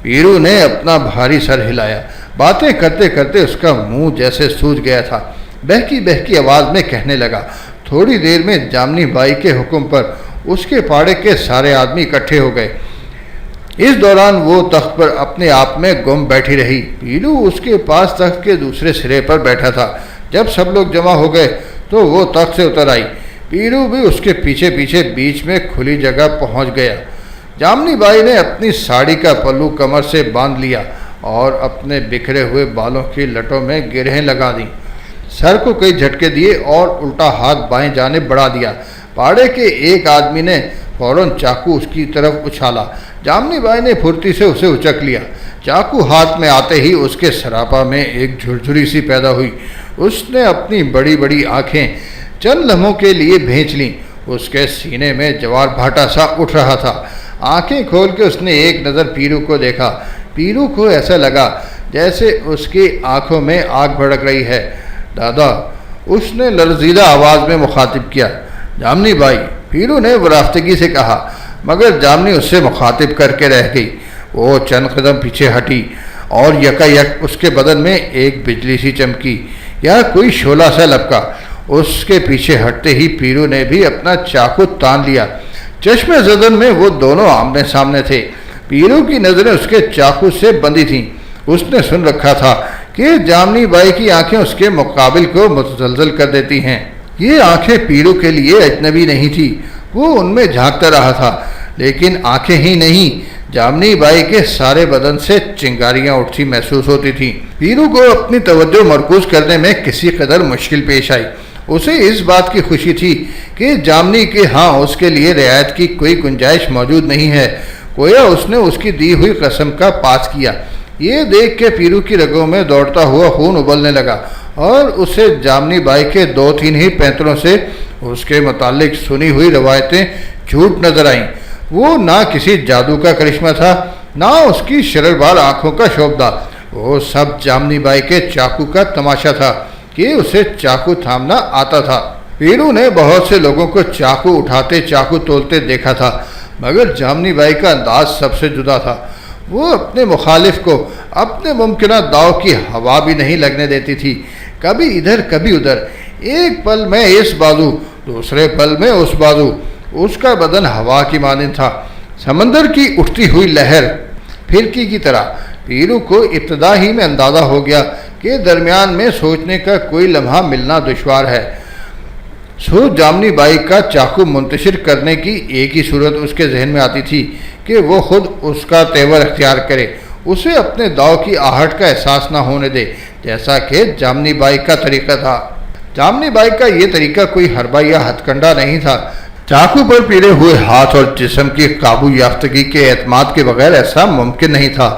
पीरू ने अपना भारी सर हिलाया। बातें करते करते उसका मुंह जैसे सूज गया था। बहकी बहकी आवाज में कहने लगा। थोड़ी देर में जामनी बाई के हुक्म पर उसके पाड़े के सारे आदमी इकट्ठे हो गए। इस दौरान वो तख्त पर अपने आप में गुम बैठी रही। पीरू उसके पास तख्त के दूसरे सिरे पर बैठा था। जब सब लोग जमा हो गए तो वो तख्त से उतर आई। पीरू भी उसके पीछे पीछे बीच में खुली जगह पहुंच गया। जामनी बाई ने अपनी साड़ी का पल्लू कमर से बांध लिया और अपने बिखरे हुए बालों की लटों में गिरहें लगा दी। सर को कई झटके दिए और उल्टा हाथ बाएं जाने बढ़ा दिया। पाड़े के एक आदमी ने फौरन चाकू उसकी तरफ उछाला। जामनी बाई ने फुर्ती से उसे उचक लिया। चाकू हाथ में आते ही उसके सरापा में एक झुरझुरी सी पैदा हुई। उसने अपनी बड़ी बड़ी आंखें चंद लम्हों के लिए भेंच लीं। उसके सीने में जवार भाटा सा उठ रहा था। आंखें खोल के उसने एक नज़र पीरू को देखा। पीरू को ऐसा लगा जैसे उसकी आंखों में आग भड़क रही है। दादा, उसने लरजीला आवाज़ में मुखातिब किया। जामनी बाई, पीरू ने वराफ्तगी से कहा, मगर जामनी उससे मुखातिब करके रह गई। वो चंद कदम पीछे हटी और यकायक उसके बदन में एक बिजली सी चमकी या कोई शोला सा लपका। उसके पीछे हटते ही पीरू ने भी अपना चाकू तान लिया। चश्मे ज़दन में वो दोनों आमने सामने थे। पीरू की नज़रें उसके चाकू से बंधी थीं। उसने सुन रखा था कि जामनी बाई की आंखें उसके मुकाबिल को मुतजलजल कर देती हैं। ये आंखें पीरू के लिए अजनबी नहीं थी। वो उनमें झांकता रहा था, लेकिन आंखें ही नहीं, जामनी बाई के सारे बदन से चिंगारियां उठती महसूस होती थीं। पीरू को अपनी तवज्जो मरकूज करने में किसी कदर मुश्किल पेश आई। उसे इस बात की खुशी थी कि जामनी के हाँ उसके लिए रियायत की कोई गुंजाइश मौजूद नहीं है। गोया उसने उसकी दी हुई कसम का पास किया। ये देख के पीरू की रगों में दौड़ता हुआ खून उबलने लगा और उसे जामनी बाई के 2-3 ही पैंतरों से उसके मुतालिक सुनी हुई रवायतें झूठ नजर आईं। वो ना किसी जादू का करिश्मा था, ना उसकी शररबार आंखों का शोभा। वो सब जामनी बाई के चाकू का तमाशा था कि उसे चाकू थामना आता था। पीरू ने बहुत से लोगों को चाकू उठाते चाकू तोलते देखा था, मगर जामनी बाई का अंदाज सबसे जुदा था। वो अपने मुखालिफ को अपने मुमकिन दाव की हवा भी नहीं लगने देती थी। कभी इधर कभी उधर, एक पल में इस बाजू, दूसरे पल में उस बाजू। उसका बदन हवा की मानिंद था, समंदर की उठती हुई लहर, फिरकी की तरह। पीरू को इब्तदा ही में अंदाज़ा हो गया कि दरमियान में सोचने का कोई लम्हा मिलना दुश्वार है। सो जामनी बाई का चाकू मुंतशिर करने की एक ही सूरत उसके जहन में आती थी कि वो खुद उसका तेवर अख्तियार करे, उसे अपने दाव की आहट का एहसास न होने दे, जैसा कि जामनी बाई का तरीका था। जामनी बाई का ये तरीका कोई हरबा या हथकंडा नहीं था। चाकू पर पीड़े हुए हाथ और जिस्म की काबू याफ्तगी के एतमाद के बगैर ऐसा मुमकिन नहीं था।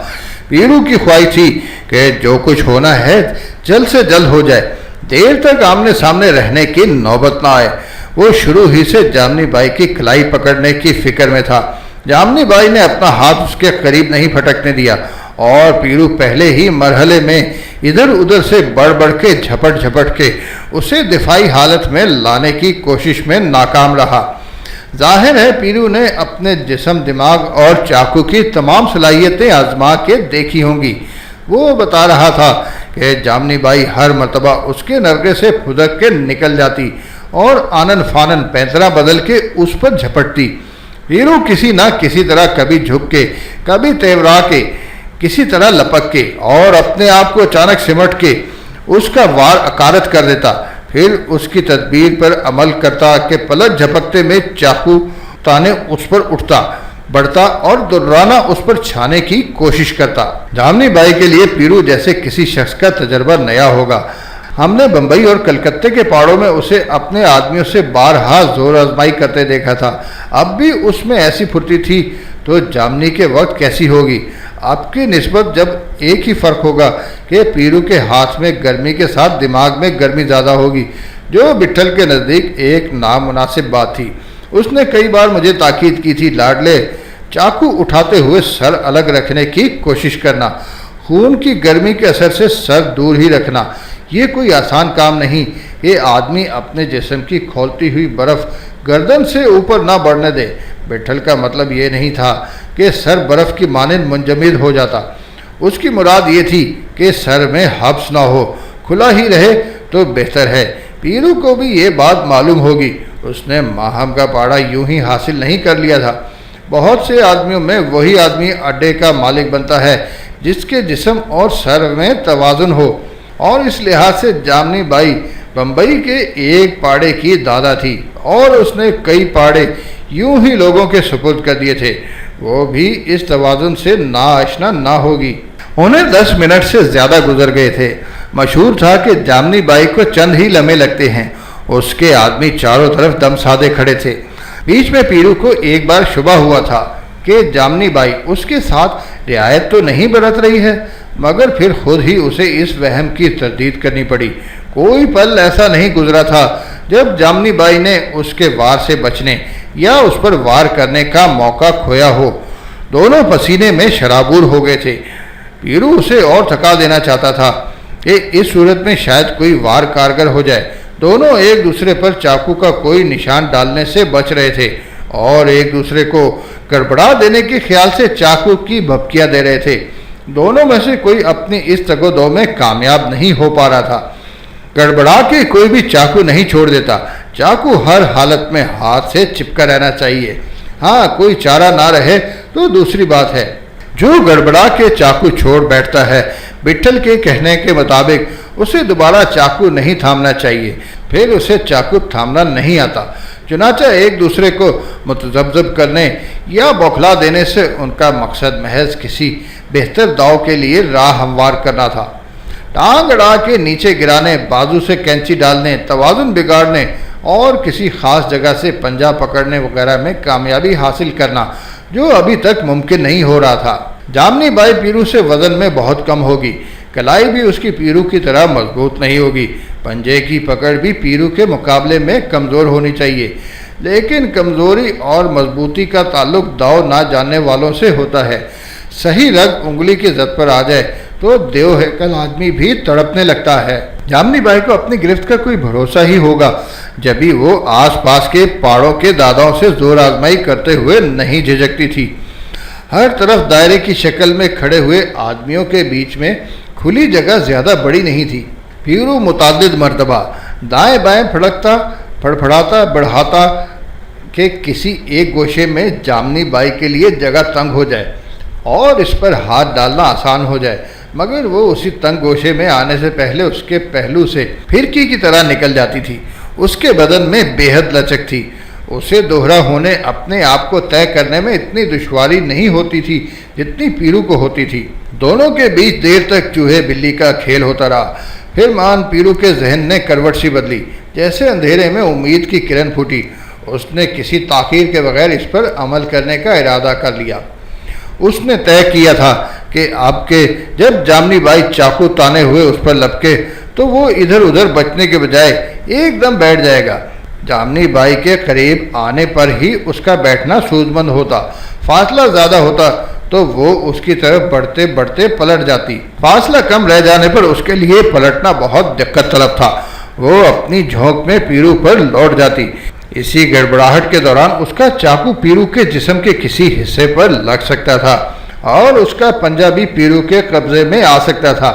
पीरू की ख्वाहिश थी कि जो कुछ होना है जल्द से जल्द हो जाए, देर तक आमने सामने रहने की नौबत ना आए। वो शुरू ही से जामनी बाई की कलाई पकड़ने की फिक्र में था। जामनी बाई ने अपना हाथ उसके करीब नहीं फटकने दिया और पीरू पहले ही मरहले में इधर उधर से बढ़ बढ़ के झपट झपट के उसे दिफाई हालत में लाने की कोशिश में नाकाम रहा। जाहिर है पीरू ने अपने जिस्म, दिमाग और चाकू की तमाम सलाहियतें आजमा के देखी होंगी। वो बता रहा था कि जामनी बाई हर मर्तबा उसके नरगे से फुदक के निकल जाती और आनन फानन पैंतरा बदल के उस पर झपटती। पीरू किसी ना किसी तरह कभी झुक के, कभी तेवरा के, किसी तरह लपक के और अपने आप को अचानक सिमट के उसका वार अकारत कर देता। फिर उसकी तदबीर पर अमल करता कि पलक झपकते में चाकू ताने उस पर उठता, बढ़ता और दुर्राना उस पर छाने की कोशिश करता। जामनी बाई के लिए पीरू जैसे किसी शख्स का तजर्बा नया होगा। हमने बंबई और कलकत्ते के पहाड़ों में उसे अपने आदमियों से बारहा जोर आजमाई करते देखा था। अब भी उसमें ऐसी फुर्ती थी तो जामनी के वक्त कैसी होगी। आपकी निस्बत जब एक ही फ़र्क होगा कि पीरू के हाथ में गर्मी के साथ दिमाग में गर्मी ज़्यादा होगी। जो विट्ठल के नज़दीक एक नामुनासिब बात थी। उसने कई बार मुझे ताकीद की थी, लाडले चाकू उठाते हुए सर अलग रखने की कोशिश करना, खून की गर्मी के असर से सर दूर ही रखना। ये कोई आसान काम नहीं। ये आदमी अपने जिस्म की खौलती हुई बर्फ़ गर्दन से ऊपर ना बढ़ने दे। विट्ठल का मतलब ये नहीं था कि सर बर्फ़ की मानंद मुंजमद हो जाता। उसकी मुराद ये थी कि सर में हब्स ना हो, खुला ही रहे तो बेहतर है। पीरू को भी ये बात मालूम होगी। उसने माहम का पाड़ा यूं ही हासिल नहीं कर लिया था। बहुत से आदमियों में वही आदमी अड्डे का मालिक बनता है जिसके जिस्म और सर में तवाज़ुन हो। और इस लिहाज से जामनी बाई बम्बई के एक पाड़े की दादा थी और उसने कई पाड़े यूं ही लोगों के सुपुर्द कर दिए थे। वो भी इस तवाज़ुन से नाआशना ना होगी। उन्हें 10 मिनट से ज़्यादा गुजर गए थे। मशहूर था कि जामनी बाई को चंद ही लम्हे लगते हैं। उसके आदमी चारों तरफ दम साधे खड़े थे। बीच में पीरू को एक बार शुबा हुआ था कि जामनी बाई उसके साथ रियायत तो नहीं बरत रही है, मगर फिर खुद ही उसे इस वहम की तरदीद करनी पड़ी। कोई पल ऐसा नहीं गुजरा था जब जामनी बाई ने उसके वार से बचने या उस पर वार करने का मौका खोया हो। दोनों पसीने में शराबूर हो गए थे। पीरू उसे और थका देना चाहता था कि इस सूरत में शायद कोई वार कारगर हो जाए। दोनों एक दूसरे पर चाकू का कोई निशान डालने से बच रहे थे और एक दूसरे को गड़बड़ा देने के ख्याल से चाकू की भपकियां दे रहे थे। दोनों में से कोई अपनी इस तगोदो में कामयाब नहीं हो पा रहा था। गड़बड़ा के कोई भी चाकू नहीं छोड़ देता। चाकू हर हालत में हाथ से चिपका रहना चाहिए। हाँ, कोई चारा ना रहे तो दूसरी बात है। जो गड़बड़ा के चाकू छोड़ बैठता है, विट्ठल के कहने के मुताबिक उसे दोबारा चाकू नहीं थामना चाहिए। फिर उसे चाकू थामना नहीं आता। चुनाचा एक दूसरे को मुतज़ब्ज़ब करने या बौखला देने से उनका मकसद महज किसी बेहतर दाव के लिए राह हमवार करना था। टांग अड़ा के नीचे गिराने, बाजू से कैंची डालने, तवाज़ुन बिगाड़ने और किसी ख़ास जगह से पंजा पकड़ने वगैरह में कामयाबी हासिल करना, जो अभी तक मुमकिन नहीं हो रहा था। जामनी बाई पीरू से वज़न में बहुत कम होगी। कलाई भी उसकी पीरू की तरह मजबूत नहीं होगी। पंजे की पकड़ भी पीरू के मुकाबले में कमज़ोर होनी चाहिए। लेकिन कमज़ोरी और मजबूती का ताल्लुक दाव ना जानने वालों से होता है। सही रग उंगली की जद पर आ जाए तो देव हैकल आदमी भी तड़पने लगता है। जामनी बाई को अपनी गिरफ्त का कोई भरोसा ही होगा जब भी वो आसपास के पहाड़ों के दादाओं से जोर आजमाई करते हुए नहीं झिझकती थी। हर तरफ दायरे की शक्ल में खड़े हुए आदमियों के बीच में खुली जगह ज़्यादा बड़ी नहीं थी। पीरू मुतादिद मरतबा दाएं बाएं फड़कता, फड़फड़ाता, बढ़ाता कि किसी एक गोशे में जामनी बाई के लिए जगह तंग हो जाए और इस पर हाथ डालना आसान हो जाए, मगर वो उसी तंग गोशे में आने से पहले उसके पहलू से फिरकी की तरह निकल जाती थी। उसके बदन में बेहद लचक थी। उसे दोहरा होने अपने आप को तय करने में इतनी दुश्वारी नहीं होती थी जितनी पीरू को होती थी। दोनों के बीच देर तक चूहे बिल्ली का खेल होता रहा। फिर मान पीरू के जहन ने करवट सी बदली। जैसे अंधेरे में उम्मीद की किरण फूटी। उसने किसी ताखीर के बगैर इस पर अमल करने का इरादा कर लिया। उसने तय किया था कि आपके जब जामनी बाई चाकू ताने हुए उस पर लपके तो वो इधर उधर बचने के बजाय एकदम बैठ जाएगा। जामनी बाई के करीब आने पर ही उसका बैठना सूझबंद होता। फासला ज़्यादा होता तो वो उसकी तरफ बढ़ते बढ़ते पलट जाती। फासला कम रह जाने पर उसके लिए पलटना बहुत दिक्कत तलब था। वो अपनी झोंक में पीरू पर लौट जाती। इसी गड़बड़ाहट के दौरान उसका चाकू पीरू के जिस्म के किसी हिस्से पर लग सकता था और उसका पंजा भी पीरू के कब्जे में आ सकता था।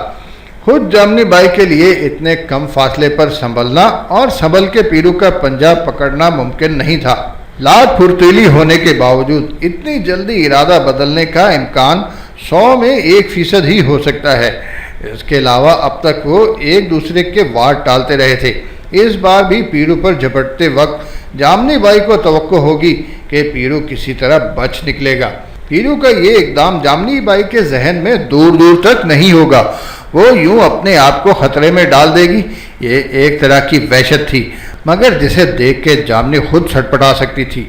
खुद जामनी बाई के लिए इतने कम फासले पर संभलना और संभल के पीरू का पंजा पकड़ना मुमकिन नहीं था। लाख फुर्तीली होने के बावजूद इतनी जल्दी इरादा बदलने का इम्कान 100 में 1% ही हो सकता है। इसके अलावा अब तक वो एक दूसरे के वार टालते रहे थे। इस बार भी पीरू पर झपटते वक्त जामनी बाई को तवक्को होगी कि पीरू किसी तरह बच निकलेगा। पीरू का ये इकदाम जामनी बाई के जहन में दूर दूर तक नहीं होगा। वो यूं अपने आप को खतरे में डाल देगी। ये एक तरह की वहशत थी, मगर जिसे देख के जामनी खुद छटपटा सकती थी।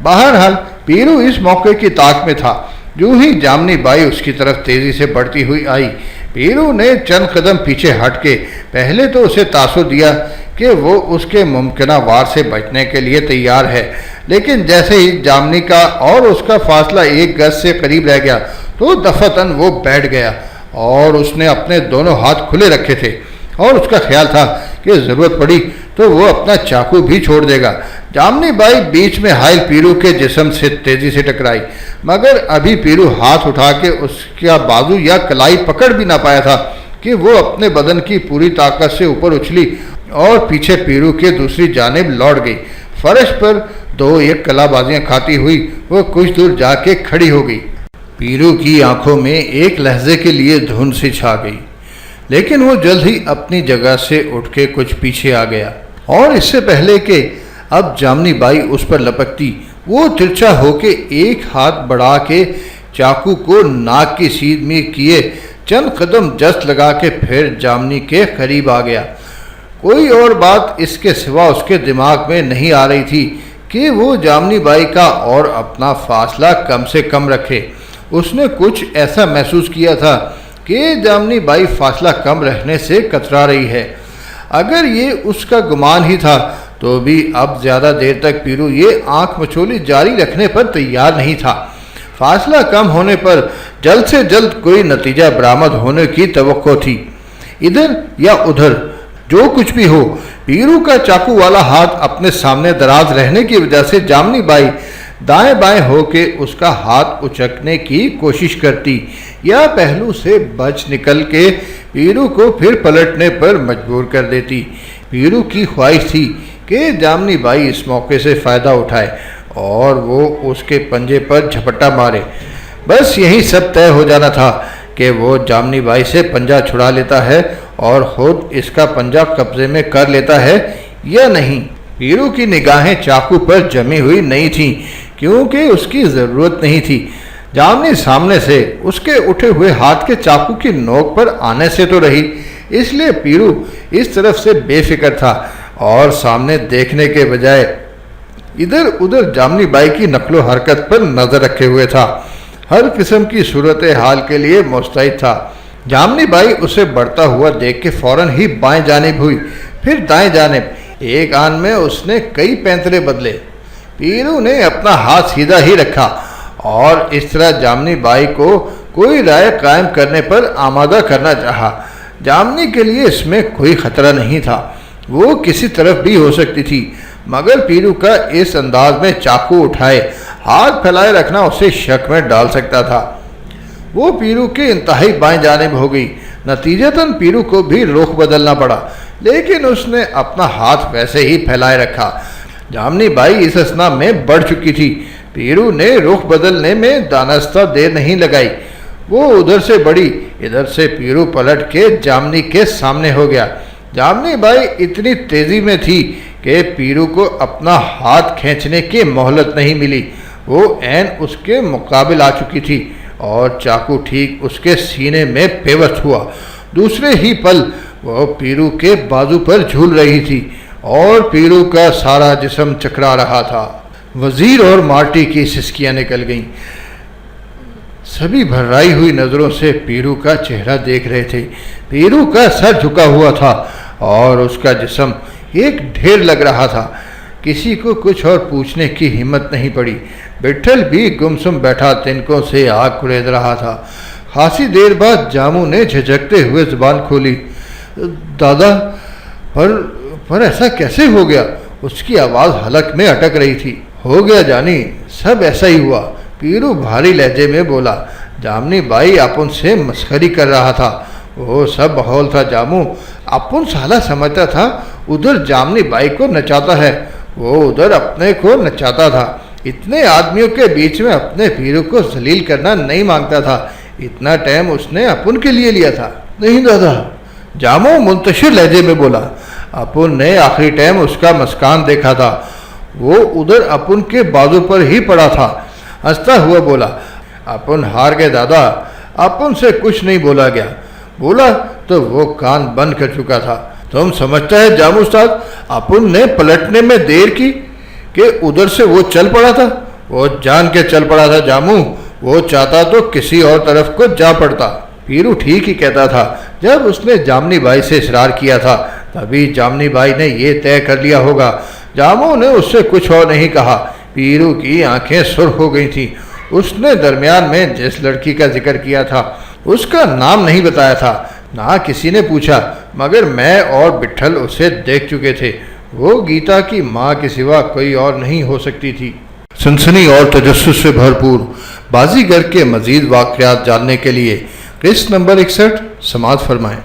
बहरहाल पीरू इस मौके की ताक में था। यूं ही जामनी बाई उसकी तरफ तेजी से बढ़ती हुई आई। पीरू ने चंद कदम पीछे हट के पहले तो उसे तासुर दिया कि वो उसके मुमकिन वार से बचने के लिए तैयार है, लेकिन जैसे ही जामनी का और उसका फासला 1 गज से करीब रह गया तो दफतन वो बैठ गया और उसने अपने दोनों हाथ खुले रखे थे और उसका ख्याल था कि ज़रूरत पड़ी तो वो अपना चाकू भी छोड़ देगा। जामनी बाई बीच में हायल पीरू के जिस्म से तेजी से टकराई, मगर अभी पीरू हाथ उठा के उसका बाजू या कलाई पकड़ भी ना पाया था कि वो अपने बदन की पूरी ताकत से ऊपर उछली और पीछे पीरू के दूसरी जानिब लौट गई। फर्श पर 2-1 कलाबाजियां खाती हुई वो कुछ दूर जाके खड़ी हो गई। पीरू की आंखों में एक लहजे के लिए धुंध सी छा गई, लेकिन वो जल्द ही अपनी जगह से उठ के कुछ पीछे आ गया और इससे पहले कि अब जामनी बाई उस पर लपकती, वो तिरछा होके एक हाथ बढ़ा के चाकू को नाक की सीध में किए चंद कदम जस्ट लगा के फिर जामनी के करीब आ गया। कोई और बात इसके सिवा उसके दिमाग में नहीं आ रही थी कि वो जामनी बाई का और अपना फासला कम से कम रखे। उसने कुछ ऐसा महसूस किया था कि जामनी बाई फासला कम रहने से कतरा रही है। अगर ये उसका गुमान ही था तो भी अब ज़्यादा देर तक पीरू ये आंख मचोली जारी रखने पर तैयार नहीं था। फासला कम होने पर जल्द से जल्द कोई नतीजा बरामद होने की तवक्को थी। इधर या उधर जो कुछ भी हो, पीरू का चाकू वाला हाथ अपने सामने दराज रहने की वजह से जामनी बाई दाएं बाएं होके उसका हाथ उचकने की कोशिश करती या पहलू से बच निकल के पीरू को फिर पलटने पर मजबूर कर देती। पीरू की ख्वाहिश थी कि जामनी बाई इस मौके से फ़ायदा उठाए और वो उसके पंजे पर झपट्टा मारे। बस यही सब तय हो जाना था कि वो जामनी बाई से पंजा छुड़ा लेता है और खुद इसका पंजा कब्जे में कर लेता है या नहीं। पीरू की निगाहें चाकू पर जमी हुई नहीं थीं क्योंकि उसकी ज़रूरत नहीं थी। जामनी सामने से उसके उठे हुए हाथ के चाकू की नोक पर आने से तो रही, इसलिए पीरू इस तरफ से बेफिक्र था और सामने देखने के बजाय इधर उधर जामनी बाई की नकलो हरकत पर नज़र रखे हुए था। हर किस्म की सूरत हाल के लिए मुस्तैद था। जामनी बाई उसे बढ़ता हुआ देख के फौरन ही बाएं जानिब हुई, फिर दाएं जानिब। एक आन में उसने कई पैंतरे बदले। पीरू ने अपना हाथ सीधा ही रखा और इस तरह जामनी बाई को कोई राय कायम करने पर आमादा करना चाहा। जामनी के लिए इसमें कोई खतरा नहीं था, वो किसी तरफ भी हो सकती थी, मगर पीरू का इस अंदाज में चाकू उठाए हाथ फैलाए रखना उसे शक में डाल सकता था। वो पीरू के इंतहाई बाएं जानिब हो गई। नतीजतन पीरू को भी रुख बदलना पड़ा, लेकिन उसने अपना हाथ वैसे ही फैलाए रखा। जामनी बाई इस असना में बढ़ चुकी थी। पीरू ने रुख बदलने में दानस्ता देर नहीं लगाई। वो उधर से बढ़ी, इधर से पीरू पलट के जामनी के सामने हो गया। जामनी बाई इतनी तेजी में थी कि पीरू को अपना हाथ खींचने की मोहलत नहीं मिली। वो ऐन उसके मुकाबिल आ चुकी थी और चाकू ठीक उसके सीने में पेवस्त हुआ। दूसरे ही पल वो पीरू के बाजू पर झूल रही थी और पीरू का सारा जिस्म चकरा रहा था। वजीर और मार्टी की सिसकियां निकल गईं। सभी भर्राई हुई नज़रों से पीरू का चेहरा देख रहे थे। पीरू का सर झुका हुआ था और उसका जिस्म एक ढेर लग रहा था। किसी को कुछ और पूछने की हिम्मत नहीं पड़ी। बिट्ठल भी गुमसुम बैठा तिनकों से आग कुरेद रहा था। खासी देर बाद जामू ने झिझकते हुए जुबान खोली, दादा, पर ऐसा कैसे हो गया? उसकी आवाज़ हलक में अटक रही थी। हो गया जानी, सब ऐसा ही हुआ, पीरू भारी लहजे में बोला। जामनी बाई अपन से मस्खरी कर रहा था। वो सब माहौल था जामू। अपन साला समझता था उधर जामनी बाई को नचाता है, वो उधर अपने को नचाता था। इतने आदमियों के बीच में अपने पीरू को जलील करना नहीं मांगता था। इतना टाइम उसने अपन के लिए लिया था। नहीं दादा, जामू मुंतशिर लहजे में बोला। अपन ने आखिरी टाइम उसका मुस्कान देखा था, वो उधर अपन के बाजू पर ही पड़ा था। हंसता हुआ बोला, अपन हार गए दादा, अपन से कुछ नहीं बोला गया। बोला तो वो कान बंद कर चुका था। तुम समझता है जामू उस्ताद, अपन ने पलटने में देर की कि उधर से वो चल पड़ा था। वो जान के चल पड़ा था जामू, वो चाहता तो किसी और तरफ को जा पड़ता। पीरू ठीक ही कहता था। जब उसने जामनी बाई से इसरार किया था तभी जामनी बाई ने ये तय कर लिया होगा। जामू ने उससे कुछ और नहीं कहा। पीरू की आंखें सुर्ख हो गई थी। उसने दरमियान में जिस लड़की का जिक्र किया था उसका नाम नहीं बताया था, ना किसी ने पूछा, मगर मैं और बिट्ठल उसे देख चुके थे। वो गीता की माँ के सिवा कोई और नहीं हो सकती थी। सनसनी और तजस्सुस से भरपूर बाजीगर के मजीद वाक़यात जानने के लिए किस्त नंबर 61 समाअत फरमाएं।